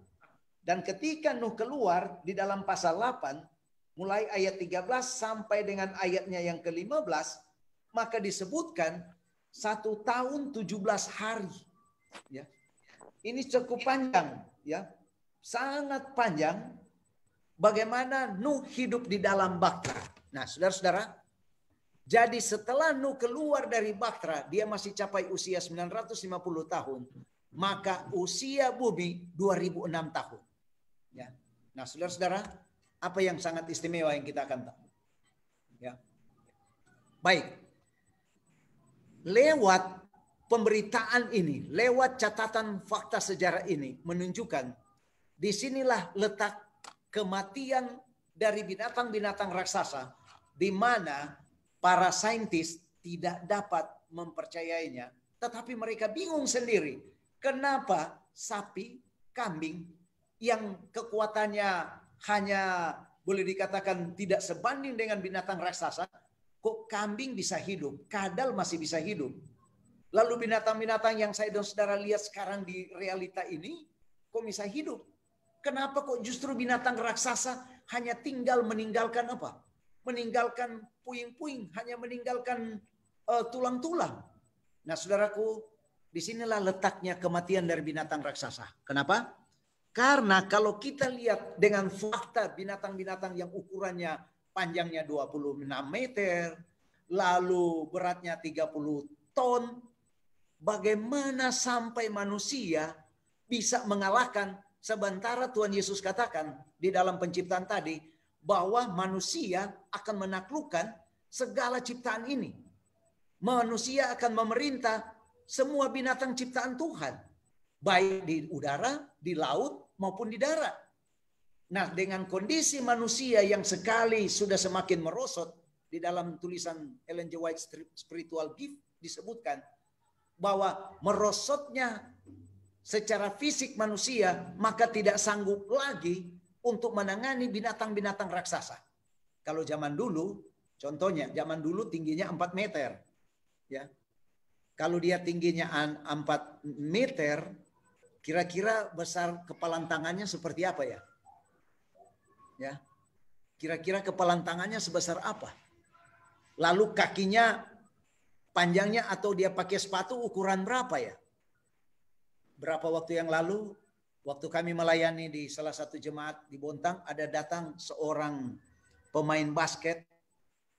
Dan ketika Nuh keluar di dalam pasal 8, mulai ayat 13 sampai dengan ayatnya yang ke-15, maka disebutkan 1 tahun 17 hari. Ya. Ini cukup panjang, ya, sangat panjang. Bagaimana Nuh hidup di dalam bahtera. Nah, saudara-saudara, jadi setelah Nuh keluar dari bahtera, dia masih capai usia 950 tahun. Maka usia bumi 2006 tahun. Ya. Nah, saudara-saudara, apa yang sangat istimewa yang kita akan tahu? Ya. Baik. Lewat pemberitaan ini, lewat catatan fakta sejarah ini menunjukkan disinilah letak kematian dari binatang-binatang raksasa, di mana para saintis tidak dapat mempercayainya Tetapi mereka bingung sendiri. Kenapa sapi, kambing yang kekuatannya hanya boleh dikatakan tidak sebanding dengan binatang raksasa, kok kambing bisa hidup, kadal masih bisa hidup. Lalu binatang-binatang yang saya dan saudara lihat sekarang di realita ini, kok bisa hidup? Kenapa kok justru binatang raksasa hanya tinggal meninggalkan apa? Meninggalkan puing-puing, hanya meninggalkan tulang-tulang. Nah, saudaraku, disinilah letaknya kematian dari binatang raksasa. Kenapa? Karena kalau kita lihat dengan fakta binatang-binatang yang ukurannya panjangnya 26 meter, lalu beratnya 30 ton, bagaimana sampai manusia bisa mengalahkan, sementara Tuhan Yesus katakan di dalam penciptaan tadi, bahwa manusia akan menaklukkan segala ciptaan ini. Manusia akan memerintah semua binatang ciptaan Tuhan. Baik di udara, di laut, maupun di darat. Nah, dengan kondisi manusia yang sekali sudah semakin merosot, di dalam tulisan Ellen G. White Spiritual Gift disebutkan, bahwa merosotnya secara fisik manusia, maka tidak sanggup lagi untuk menangani binatang-binatang raksasa. Kalau zaman dulu, contohnya, zaman dulu tingginya 4 meter. Ya. Kalau dia tingginya 4 meter, kira-kira besar kepalan tangannya seperti apa ya? Ya. Kira-kira kepalan tangannya sebesar apa? Lalu kakinya panjangnya atau dia pakai sepatu ukuran berapa ya? Berapa waktu yang lalu, waktu kami melayani di salah satu jemaat di Bontang, ada datang seorang pemain basket.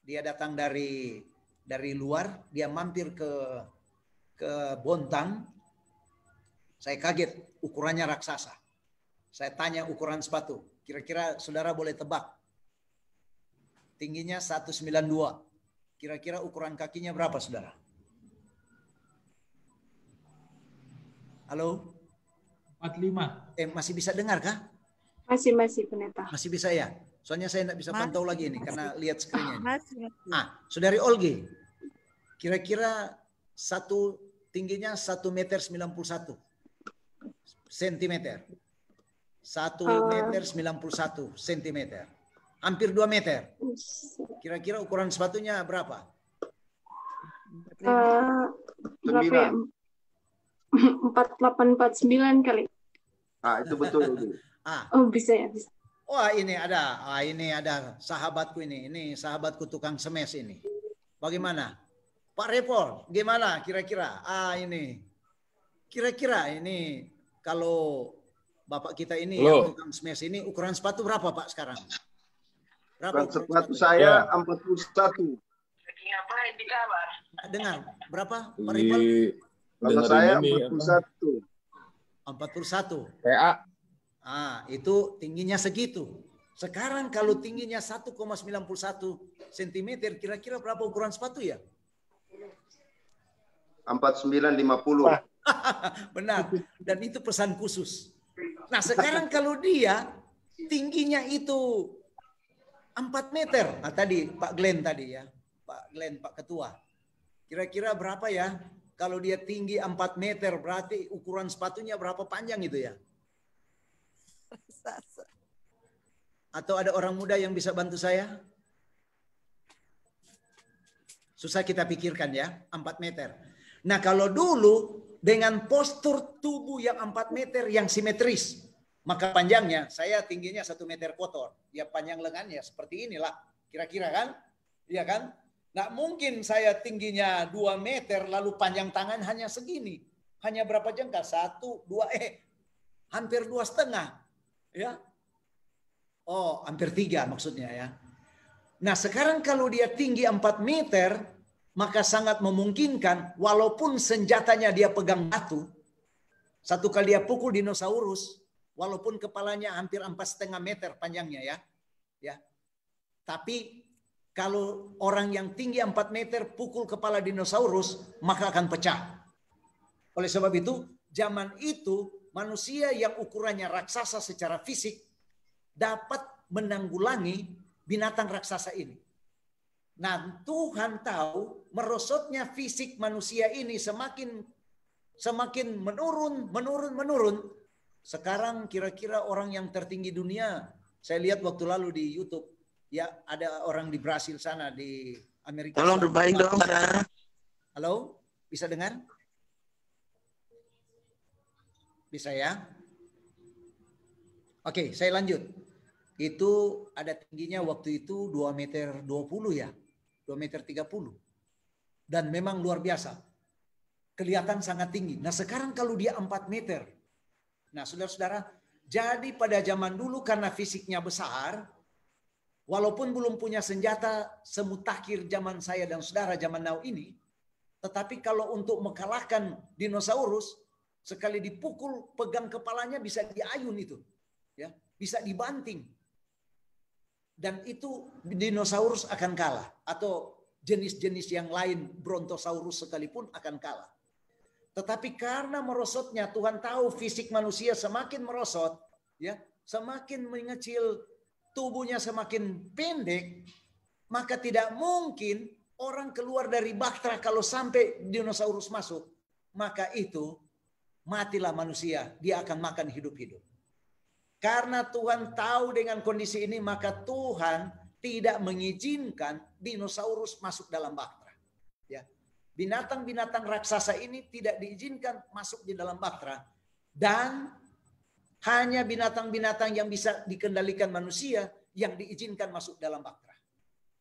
Dia datang dari luar, dia mampir ke Bontang. Saya kaget, ukurannya raksasa. Saya tanya ukuran sepatu. Kira-kira saudara boleh tebak. Tingginya 192. Kira-kira ukuran kakinya berapa, saudara? Halo? 45. Masih bisa dengar kah? Masih pendeta. Masih bisa ya? Soalnya saya tidak bisa pantau lagi ini karena lihat screen-nya. Saudari Olgi, kira-kira tingginya 1 meter 91 sentimeter. 1 meter 91 sentimeter. Hampir 2 meter. Kira-kira ukuran sepatunya berapa? Berapa ya? 4849 kali. Itu betul. Oh, bisa ya, bisa. Wah, ini ada sahabatku ini. Ini sahabatku tukang semes ini. Bagaimana? Pak Repor, gimana kira-kira? Ini. Kira-kira ini kalau Bapak kita ini yang tukang semes ini ukuran sepatu berapa, Pak, sekarang? Berapa ukuran sepatu saya? 41. Dengar, berapa, Pak Repor? Kalau saya 41. 41. PA. Itu tingginya segitu. Sekarang kalau tingginya 1,91 cm, kira-kira berapa ukuran sepatu ya? 4950. Benar. Dan itu pesan khusus. Nah, sekarang kalau dia tingginya itu 4 meter. Nah, tadi Pak Glenn tadi ya. Pak Glenn, Pak Ketua. Kira-kira berapa ya? Kalau dia tinggi 4 meter, berarti ukuran sepatunya berapa panjang itu ya? Atau ada orang muda yang bisa bantu saya? Susah kita pikirkan ya, 4 meter. Nah, kalau dulu dengan postur tubuh yang 4 meter yang simetris, maka panjangnya, saya tingginya 1 meter kotor. Ya panjang lengannya seperti inilah, kira-kira kan? Iya kan? Nggak mungkin saya tingginya 2 meter, lalu panjang tangan hanya segini. Hanya berapa jengkal? 1, 2, hampir 2,5. Ya, hampir 3 maksudnya ya. Nah, sekarang kalau dia tinggi 4 meter, maka sangat memungkinkan walaupun senjatanya dia pegang batu, satu kali dia pukul dinosaurus, walaupun kepalanya hampir 4,5 meter panjangnya ya. Ya. Tapi kalau orang yang tinggi 4 meter pukul kepala dinosaurus, maka akan pecah. Oleh sebab itu, zaman itu manusia yang ukurannya raksasa secara fisik dapat menanggulangi binatang raksasa ini. Nah, Tuhan tahu merosotnya fisik manusia ini semakin menurun. Sekarang kira-kira orang yang tertinggi dunia, saya lihat waktu lalu di YouTube, ya ada orang di Brasil sana, di Amerika. Tolong terbaik dong. Halo, bisa dengar? Bisa ya? Oke, saya lanjut. Itu ada tingginya waktu itu 2,20 meter ya. 2,30 meter. Dan memang luar biasa. Kelihatan sangat tinggi. Nah sekarang kalau dia 4 meter. Nah saudara-saudara, jadi pada zaman dulu karena fisiknya besar, walaupun belum punya senjata semutakhir zaman saya dan saudara zaman now ini, tetapi kalau untuk mengalahkan dinosaurus, sekali dipukul, pegang kepalanya bisa diayun itu. Ya, bisa dibanting. Dan itu dinosaurus akan kalah. Atau jenis-jenis yang lain, Brontosaurus sekalipun akan kalah. Tetapi karena merosotnya, Tuhan tahu fisik manusia semakin merosot, ya, semakin mengecil, tubuhnya semakin pendek, maka tidak mungkin orang keluar dari bahtera kalau sampai dinosaurus masuk, maka itu matilah manusia, dia akan makan hidup-hidup. Karena Tuhan tahu dengan kondisi ini, maka Tuhan tidak mengizinkan dinosaurus masuk dalam bahtera. Ya. Binatang-binatang raksasa ini tidak diizinkan masuk di dalam bahtera. Dan hanya binatang-binatang yang bisa dikendalikan manusia yang diizinkan masuk dalam bahtera.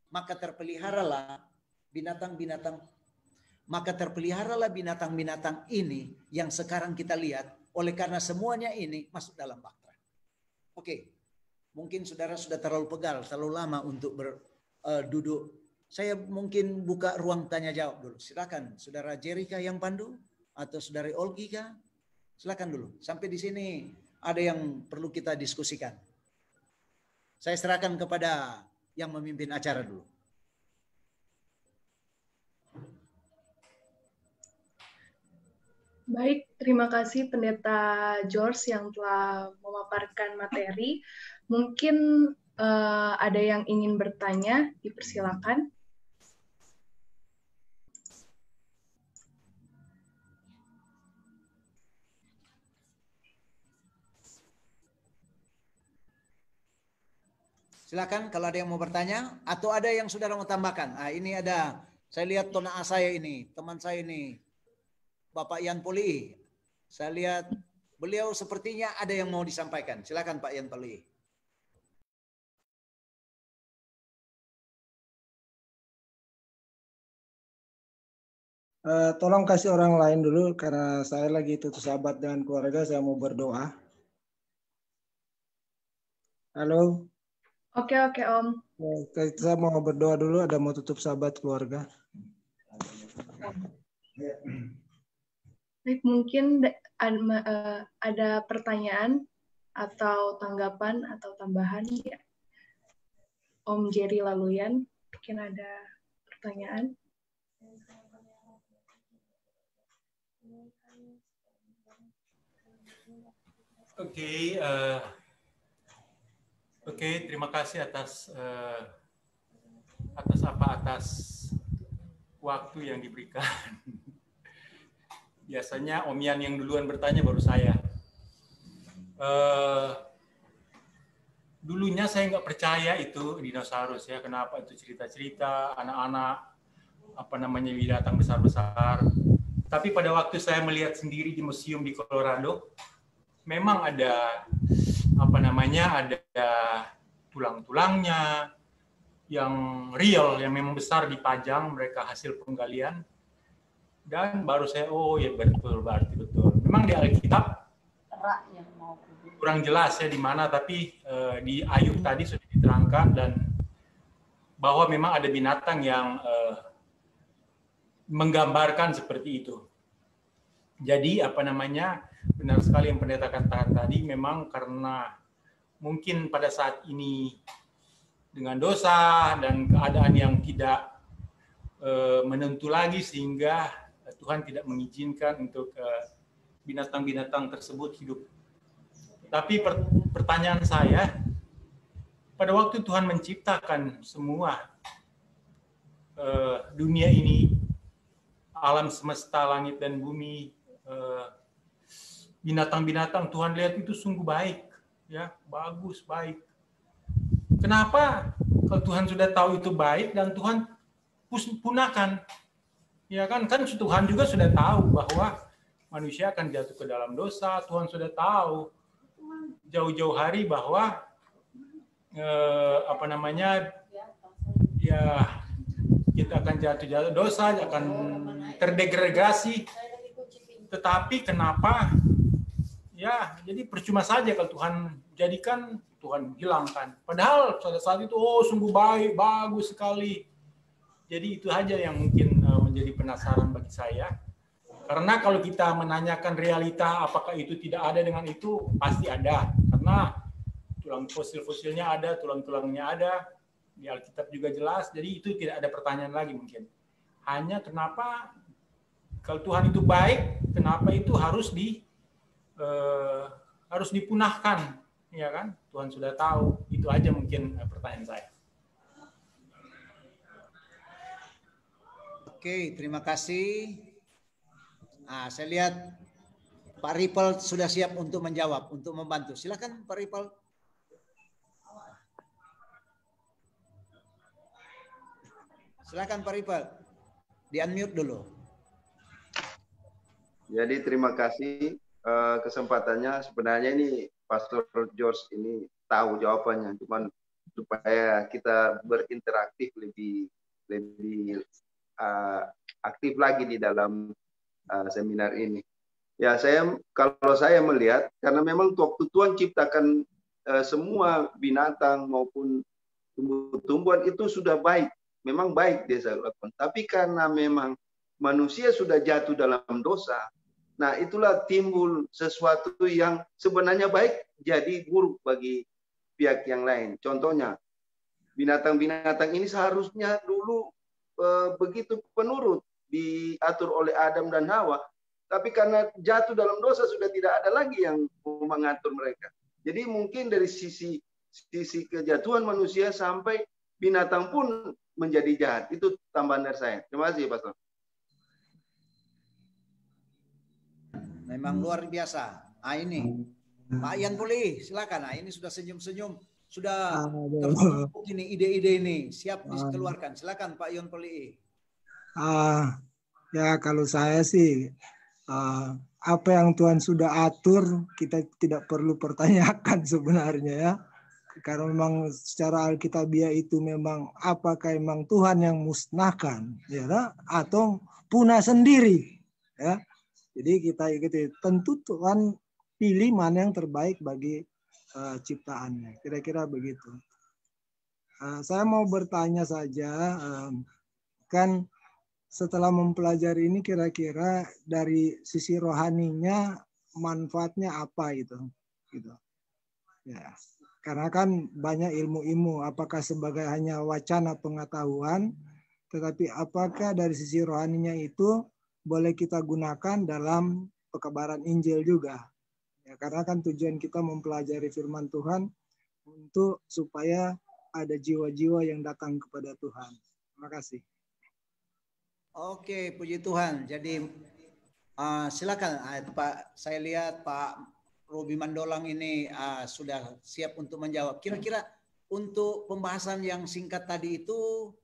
Maka terpeliharalah binatang-binatang ini yang sekarang kita lihat, oleh karena semuanya ini masuk dalam bahtera. Oke, mungkin saudara sudah terlalu pegal, terlalu lama untuk duduk. Saya mungkin buka ruang tanya jawab dulu. Silakan, saudara Jerika yang pandu atau saudari Olgi kah? Silakan dulu. Sampai di sini ada yang perlu kita diskusikan. Saya serahkan kepada yang memimpin acara dulu. Baik, terima kasih Pendeta George yang telah memaparkan materi. Mungkin ada yang ingin bertanya, dipersilakan. Silakan kalau ada yang mau bertanya atau ada yang saudara mau tambahkan. Ah, ini ada, saya lihat tonaa saya ini, teman saya ini, Bapak Yan Poli. Saya lihat beliau sepertinya ada yang mau disampaikan. Silakan Pak Yan Poli. Tolong kasih orang lain dulu karena saya lagi tutup sahabat dengan keluarga, saya mau berdoa. Halo. Oke Om. Saya mau berdoa dulu, ada mau tutup sahabat keluarga. Baik, mungkin ada pertanyaan atau tanggapan atau tambahan ya. Om Jerry Laluyan, mungkin ada pertanyaan. Oke, terima kasih atas waktu yang diberikan. Biasanya Om Yan yang duluan bertanya baru saya. Dulunya saya nggak percaya itu dinosaurus ya. Kenapa itu cerita-cerita anak-anak binatang besar-besar. Tapi pada waktu saya melihat sendiri di museum di Colorado, memang ada ada tulang-tulangnya yang real, yang memang besar dipajang, mereka hasil penggalian. Dan baru saya, oh ya betul, berarti betul. Memang di Alkitab kurang jelas ya di mana, tapi di Ayub tadi sudah diterangkan dan bahwa memang ada binatang yang menggambarkan seperti itu. Jadi benar sekali yang pendeta katakan tadi, memang karena mungkin pada saat ini dengan dosa dan keadaan yang tidak menentu lagi sehingga Tuhan tidak mengizinkan untuk binatang-binatang tersebut hidup. Tapi pertanyaan saya, pada waktu Tuhan menciptakan semua dunia ini, alam semesta, langit dan bumi, binatang-binatang, Tuhan lihat itu sungguh baik, ya, bagus, baik. Kenapa? Kalau Tuhan sudah tahu itu baik dan Tuhan punahkan, ya kan? Kan Tuhan juga sudah tahu bahwa manusia akan jatuh ke dalam dosa. Tuhan sudah tahu jauh-jauh hari bahwa ya kita akan jatuh dosa, akan terdegradasi. Tetapi kenapa? Ya, jadi percuma saja kalau Tuhan jadikan, Tuhan hilangkan. Padahal pada saat itu, sungguh baik, bagus sekali. Jadi itu aja yang mungkin menjadi penasaran bagi saya. Karena kalau kita menanyakan realita, apakah itu tidak ada dengan itu, pasti ada. Karena tulang fosil-fosilnya ada, tulang-tulangnya ada, di Alkitab juga jelas, jadi itu tidak ada pertanyaan lagi mungkin. Hanya kenapa kalau Tuhan itu baik, kenapa itu harus dipunahkan, ya kan? Tuhan sudah tahu. Itu aja mungkin pertanyaan saya. Oke, terima kasih. Saya lihat Pak Ripel sudah siap untuk menjawab, untuk membantu. Silakan Pak Ripel. Silakan Pak Ripel, di-unmute dulu. Jadi terima kasih kesempatannya. Sebenarnya ini Pastor George ini tahu jawabannya, cuman supaya kita berinteraktif lebih aktif lagi di dalam seminar ini. Ya, kalau saya melihat, karena memang waktu Tuhan ciptakan semua binatang maupun tumbuh-tumbuhan itu sudah baik. Memang baik dia lakukan. Tapi karena memang manusia sudah jatuh dalam dosa, nah itulah timbul sesuatu yang sebenarnya baik jadi buruk bagi pihak yang lain. Contohnya, binatang-binatang ini seharusnya dulu begitu penurut, diatur oleh Adam dan Hawa. Tapi karena jatuh dalam dosa sudah tidak ada lagi yang mengatur mereka. Jadi mungkin dari sisi kejatuhan manusia sampai binatang pun menjadi jahat. Itu tambahan dari saya. Terima kasih, Pastor. Memang luar biasa. Ini Pak Ian Puli, silakan. Ini sudah senyum-senyum, sudah tertumpuk ini ide-ide ini, siap dikeluarkan. Silakan Pak Ian Puli. Ya kalau saya sih apa yang Tuhan sudah atur kita tidak perlu pertanyakan sebenarnya ya. Karena memang secara Alkitabiah itu memang apakah memang Tuhan yang musnahkan ya atau punah sendiri ya. Jadi kita ikuti, tentu Tuhan pilih mana yang terbaik bagi ciptaannya. Kira-kira begitu. Saya mau bertanya saja, kan setelah mempelajari ini kira-kira dari sisi rohaninya manfaatnya apa itu? Gitu. Ya. Karena kan banyak ilmu-ilmu, apakah sebagai hanya wacana pengetahuan, tetapi apakah dari sisi rohaninya itu boleh kita gunakan dalam pekabaran Injil juga. Ya, karena kan tujuan kita mempelajari firman Tuhan untuk supaya ada jiwa-jiwa yang datang kepada Tuhan. Terima kasih. Oke, puji Tuhan. Jadi silakan Pak. Saya lihat Pak Robi Mandolang ini sudah siap untuk menjawab. Kira-kira untuk pembahasan yang singkat tadi itu,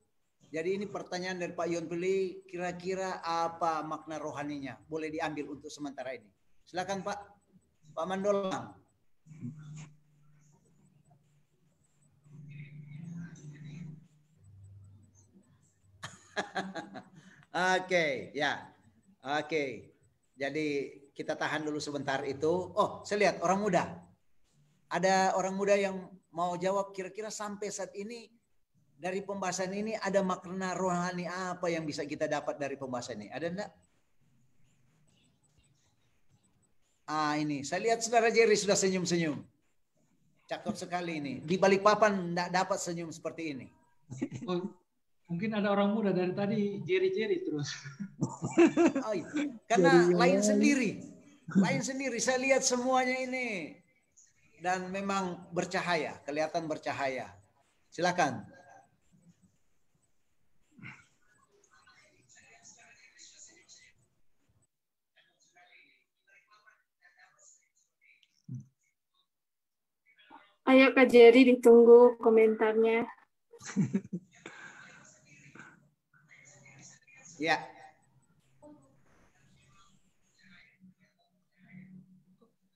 jadi ini pertanyaan dari Pak Yon Pili, kira-kira apa makna rohaninya? Boleh diambil untuk sementara ini. Silakan Pak Mandolang. Oke, ya. Oke. Jadi kita tahan dulu sebentar itu. Oh, saya lihat orang muda. Ada orang muda yang mau jawab kira-kira sampai saat ini dari pembahasan ini ada makna rohani apa yang bisa kita dapat dari pembahasan ini? Ada enggak? Ini. Saya lihat Saudara Jerry sudah senyum-senyum. Cakep sekali ini. Di Balikpapan enggak dapat senyum seperti ini. Oh, mungkin ada orang muda dari tadi Jerry terus. Oh, karena lain sendiri. Lain sendiri. Saya lihat semuanya ini. Dan memang bercahaya. Kelihatan bercahaya. Silakan. Ayo Kak Jerry, ditunggu komentarnya. Ya.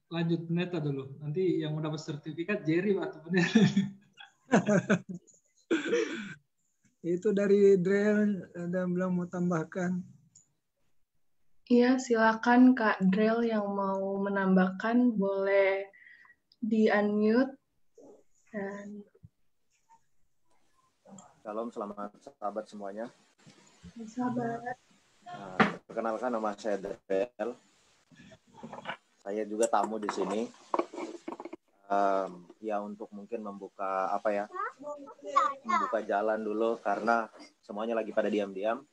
Lanjut Pendeta dulu. Nanti yang mau dapat sertifikat Jerry atau Pendeta. Itu dari Drel ada bilang mau tambahkan. Iya, silakan Kak Drel yang mau menambahkan boleh di-unmute. Dan Shalom, selamat sahabat semuanya. sahabat. Perkenalkan nama saya Drel. Saya juga tamu di sini. Ya untuk mungkin membuka membuka jalan dulu karena semuanya lagi pada diam-diam.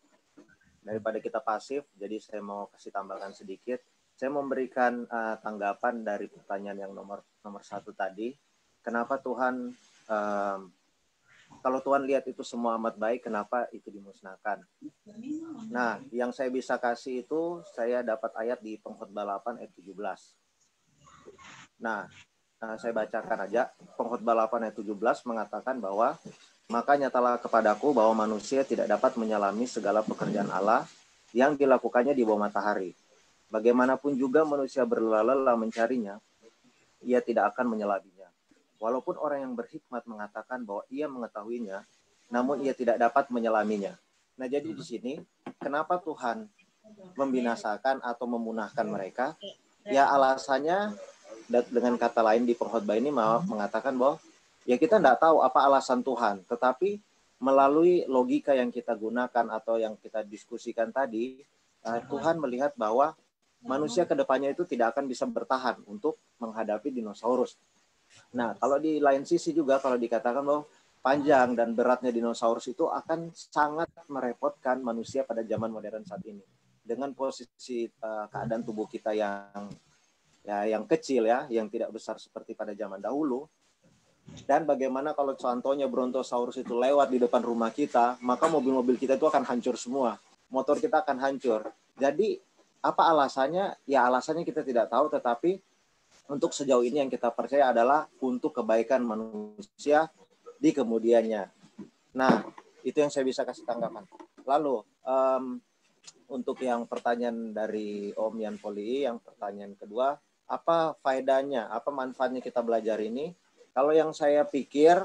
Daripada kita pasif, jadi saya mau kasih tambahkan sedikit. Saya memberikan tanggapan dari pertanyaan yang nomor 1 tadi. Kenapa Tuhan kalau Tuhan lihat itu semua amat baik, kenapa itu dimusnahkan? Nah, yang saya bisa kasih itu, saya dapat ayat di Pengkhotbah 8 ayat 17. Nah, saya bacakan aja. Pengkhotbah 8 ayat 17 mengatakan bahwa, maka nyatalah kepadaku bahwa manusia tidak dapat menyelami segala pekerjaan Allah yang dilakukannya di bawah matahari. Bagaimanapun juga manusia berlelah-lelah mencarinya, ia tidak akan menyelaminya. Walaupun orang yang berhikmat mengatakan bahwa ia mengetahuinya, namun ia tidak dapat menyelaminya. Nah, jadi di sini, kenapa Tuhan membinasakan atau memunahkan mereka? Ya alasannya, dengan kata lain di pengkhotbah ini mengatakan bahwa ya kita tidak tahu apa alasan Tuhan, tetapi melalui logika yang kita gunakan atau yang kita diskusikan tadi, Tuhan melihat bahwa manusia kedepannya itu tidak akan bisa bertahan untuk menghadapi dinosaurus. Nah, kalau di lain sisi juga kalau dikatakan bahwa panjang dan beratnya dinosaurus itu akan sangat merepotkan manusia pada zaman modern saat ini. Dengan posisi keadaan tubuh kita yang kecil ya, yang tidak besar seperti pada zaman dahulu. Dan bagaimana kalau contohnya Brontosaurus itu lewat di depan rumah kita, maka mobil-mobil kita itu akan hancur semua. Motor kita akan hancur. Jadi, apa alasannya? Ya alasannya kita tidak tahu, tetapi untuk sejauh ini yang kita percaya adalah untuk kebaikan manusia di kemudiannya. Nah, itu yang saya bisa kasih tanggapan. Lalu, untuk yang pertanyaan dari Om Yan Poli, yang pertanyaan kedua, apa faedahnya, apa manfaatnya kita belajar ini? Kalau yang saya pikir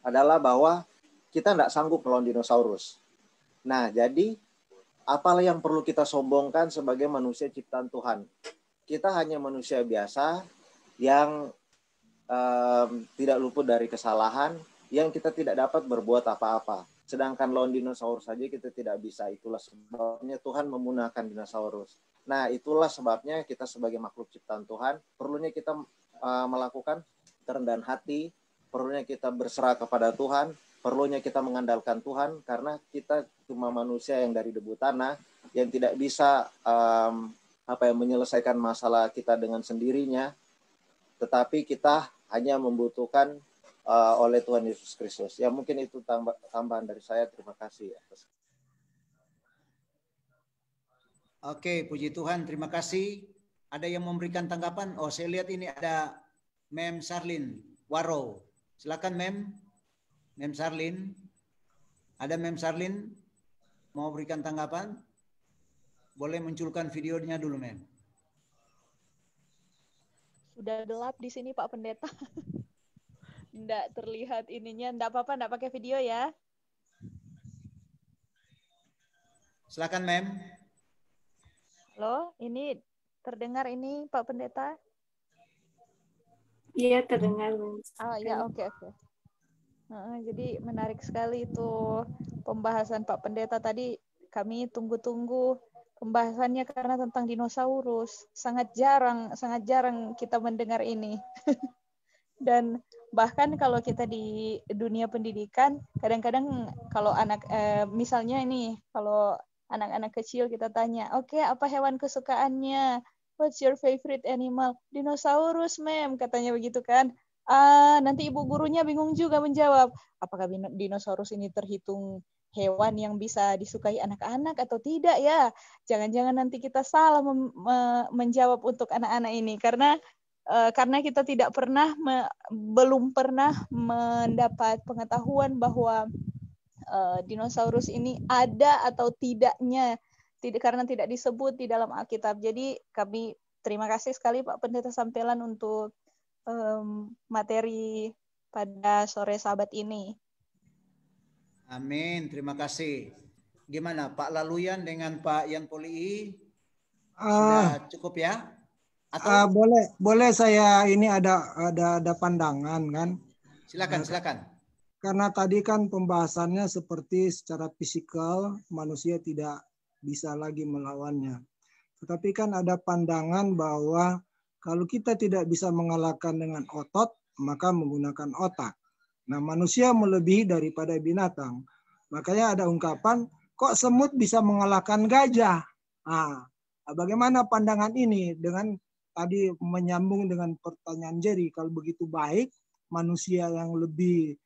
adalah bahwa kita tidak sanggup melawan dinosaurus. Nah, jadi apalah yang perlu kita sombongkan sebagai manusia ciptaan Tuhan? Kita hanya manusia biasa yang tidak luput dari kesalahan, yang kita tidak dapat berbuat apa-apa. Sedangkan lawan dinosaurus saja kita tidak bisa. Itulah sebabnya Tuhan memunahkan dinosaurus. Nah, itulah sebabnya kita sebagai makhluk ciptaan Tuhan, perlunya kita melakukan kerendahan hati, perlunya kita berserah kepada Tuhan, perlunya kita mengandalkan Tuhan, karena kita cuma manusia yang dari debu tanah, yang tidak bisa menyelesaikan masalah kita dengan sendirinya, tetapi kita hanya membutuhkan oleh Tuhan Yesus Kristus. Ya mungkin itu tambahan dari saya. Terima kasih. Oke, puji Tuhan. Terima kasih. Ada yang memberikan tanggapan? Oh, saya lihat ini ada Mem Sarlin Waro. Silakan Mem Sarlin. Ada Mem Sarlin mau berikan tanggapan? Boleh munculkan videonya dulu, Mem. Sudah gelap di sini Pak Pendeta. Nggak terlihat ininya. Nggak apa-apa, nggak pakai video ya. Silakan, Mem. Halo, ini terdengar ini Pak Pendeta? Iya, terdengar. Oh ya, oke. Jadi menarik sekali itu pembahasan Pak Pendeta tadi. Kami tunggu-tunggu pembahasannya karena tentang dinosaurus. Sangat jarang kita mendengar ini. Dan bahkan kalau kita di dunia pendidikan, kadang-kadang kalau misalnya ini, kalau anak-anak kecil kita tanya, oke, apa hewan kesukaannya? What's your favorite animal? Dinosaurus, Mem, katanya begitu kan. Nanti ibu gurunya bingung juga menjawab, apakah dinosaurus ini terhitung hewan yang bisa disukai anak-anak atau tidak ya? Jangan-jangan nanti kita salah menjawab untuk anak-anak ini, karena karena kita belum pernah mendapat pengetahuan bahwa dinosaurus ini ada atau tidaknya, karena tidak disebut di dalam Alkitab. Jadi kami terima kasih sekali Pak Pendeta Sampelan untuk materi pada sore Sabat ini. Amin, terima kasih. Gimana Pak Laluyan dengan Pak Yan Poli? Ah, Sudah cukup ya? Atau boleh saya ini ada pandangan kan? silakan. Karena tadi kan pembahasannya seperti secara fisikal manusia tidak bisa lagi melawannya. Tetapi kan ada pandangan bahwa kalau kita tidak bisa mengalahkan dengan otot, maka menggunakan otak. Nah, manusia melebihi daripada binatang. Makanya ada ungkapan, kok semut bisa mengalahkan gajah? Nah, bagaimana pandangan ini dengan tadi menyambung dengan pertanyaan Jerry, kalau begitu baik manusia yang lebih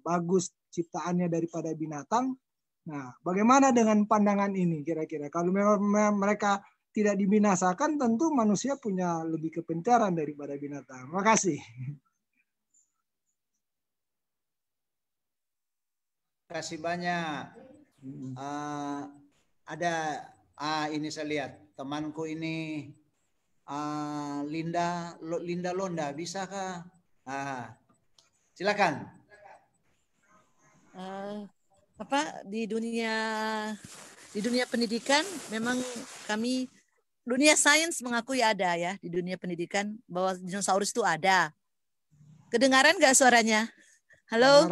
bagus ciptaannya daripada binatang. Nah, bagaimana dengan pandangan ini kira-kira? Kalau mereka tidak dibinasakan, tentu manusia punya lebih kepintaran daripada binatang. Terima kasih. Terima kasih banyak. Ada ini saya lihat temanku ini Linda Londa, bisakah? Silakan. Di dunia pendidikan memang kami dunia sains mengakui ada ya di dunia pendidikan bahwa dinosaurus itu ada. Kedengaran nggak suaranya? Halo?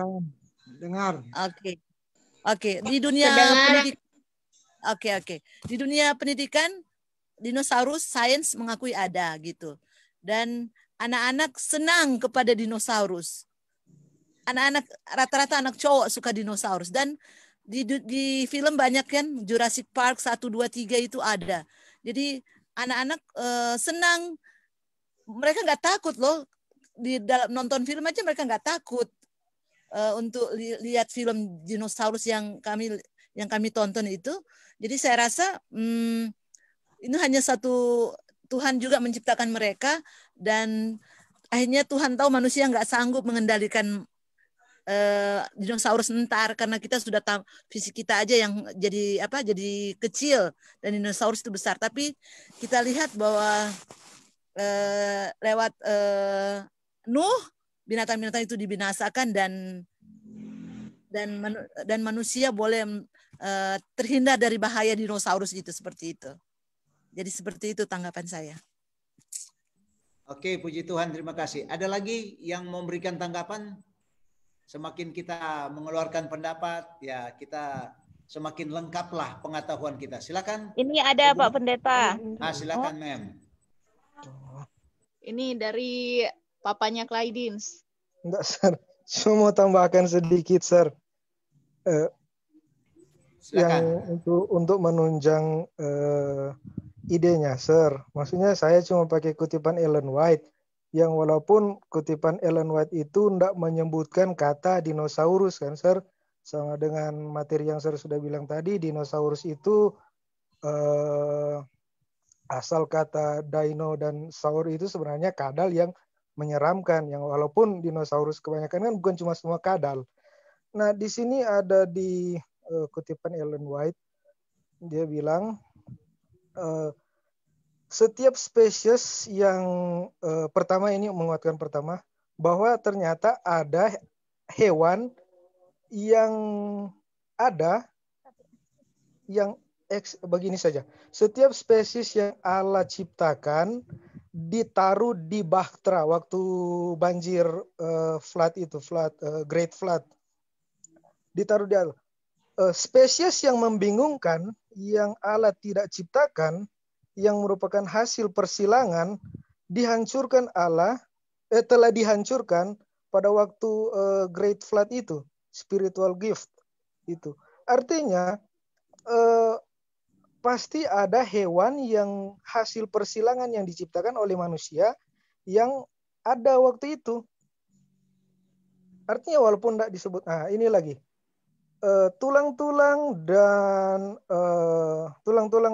Dengar. Oke. Di dunia pendidikan. Oke. Di dunia pendidikan dinosaurus sains mengakui ada gitu. Dan anak-anak senang kepada dinosaurus. Anak-anak rata-rata anak cowok suka dinosaurus dan di film banyak kan Jurassic Park 1 2 3 itu ada. Jadi anak-anak senang, mereka nggak takut loh di dalam nonton film aja mereka nggak takut untuk lihat film dinosaurus yang kami tonton itu. Jadi saya rasa ini hanya satu Tuhan juga menciptakan mereka dan akhirnya Tuhan tahu manusia nggak sanggup mengendalikan dinosaurus ntar karena kita sudah tahu fisik kita aja yang jadi kecil dan dinosaurus itu besar. Tapi kita lihat bahwa lewat Nuh binatang-binatang itu dibinasakan dan manusia boleh terhindar dari bahaya dinosaurus itu seperti itu. Jadi seperti itu tanggapan saya. Oke, puji Tuhan, terima kasih. Ada lagi yang memberikan tanggapan? Semakin kita mengeluarkan pendapat, ya kita semakin lengkaplah pengetahuan kita. Silakan. Ini ada Pak Pendeta. Silakan, Mem. Ini dari papanya Clydins. Enggak, Sir. Cuma mau tambahkan sedikit, Sir. Yang untuk menunjang idenya, Sir. Maksudnya saya cuma pakai kutipan Ellen White. Yang walaupun kutipan Ellen White itu tidak menyebutkan kata dinosaurus kan, Sir. Sama dengan materi yang Sir sudah bilang tadi, dinosaurus itu asal kata dino dan saur itu sebenarnya kadal yang menyeramkan. Yang walaupun dinosaurus kebanyakan kan bukan cuma semua kadal. Nah, di sini ada di kutipan Ellen White, dia bilang setiap spesies yang pertama ini menguatkan pertama bahwa ternyata ada hewan yang begini saja. Setiap spesies yang Allah ciptakan ditaruh di bahtera waktu banjir Great Flood. Ditaruh di Allah. Spesies yang membingungkan yang Allah tidak ciptakan yang merupakan hasil persilangan dihancurkan Allah telah dihancurkan pada waktu Great Flood itu, spiritual gift itu. Artinya pasti ada hewan yang hasil persilangan yang diciptakan oleh manusia yang ada waktu itu. Artinya walaupun tidak disebut, ini lagi. Tulang-tulang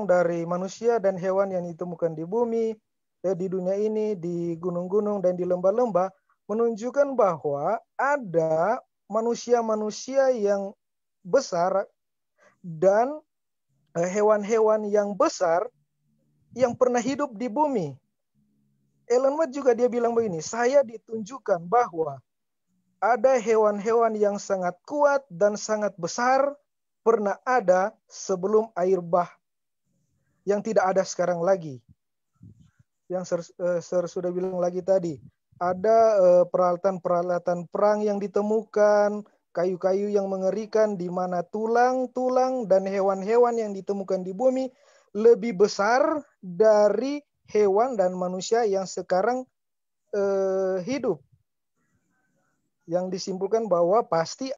dari manusia dan hewan yang ditemukan di bumi di dunia ini, di gunung-gunung dan di lembah-lembah, menunjukkan bahwa ada manusia-manusia yang besar dan hewan-hewan yang besar yang pernah hidup di bumi. Elon Musk juga dia bilang begini, saya ditunjukkan bahwa ada hewan-hewan yang sangat kuat dan sangat besar pernah ada sebelum air bah yang tidak ada sekarang lagi. Yang Sir sudah bilang lagi tadi, ada peralatan-peralatan perang yang ditemukan, kayu-kayu yang mengerikan di mana tulang-tulang dan hewan-hewan yang ditemukan di bumi lebih besar dari hewan dan manusia yang sekarang hidup. Yang disimpulkan bahwa pasti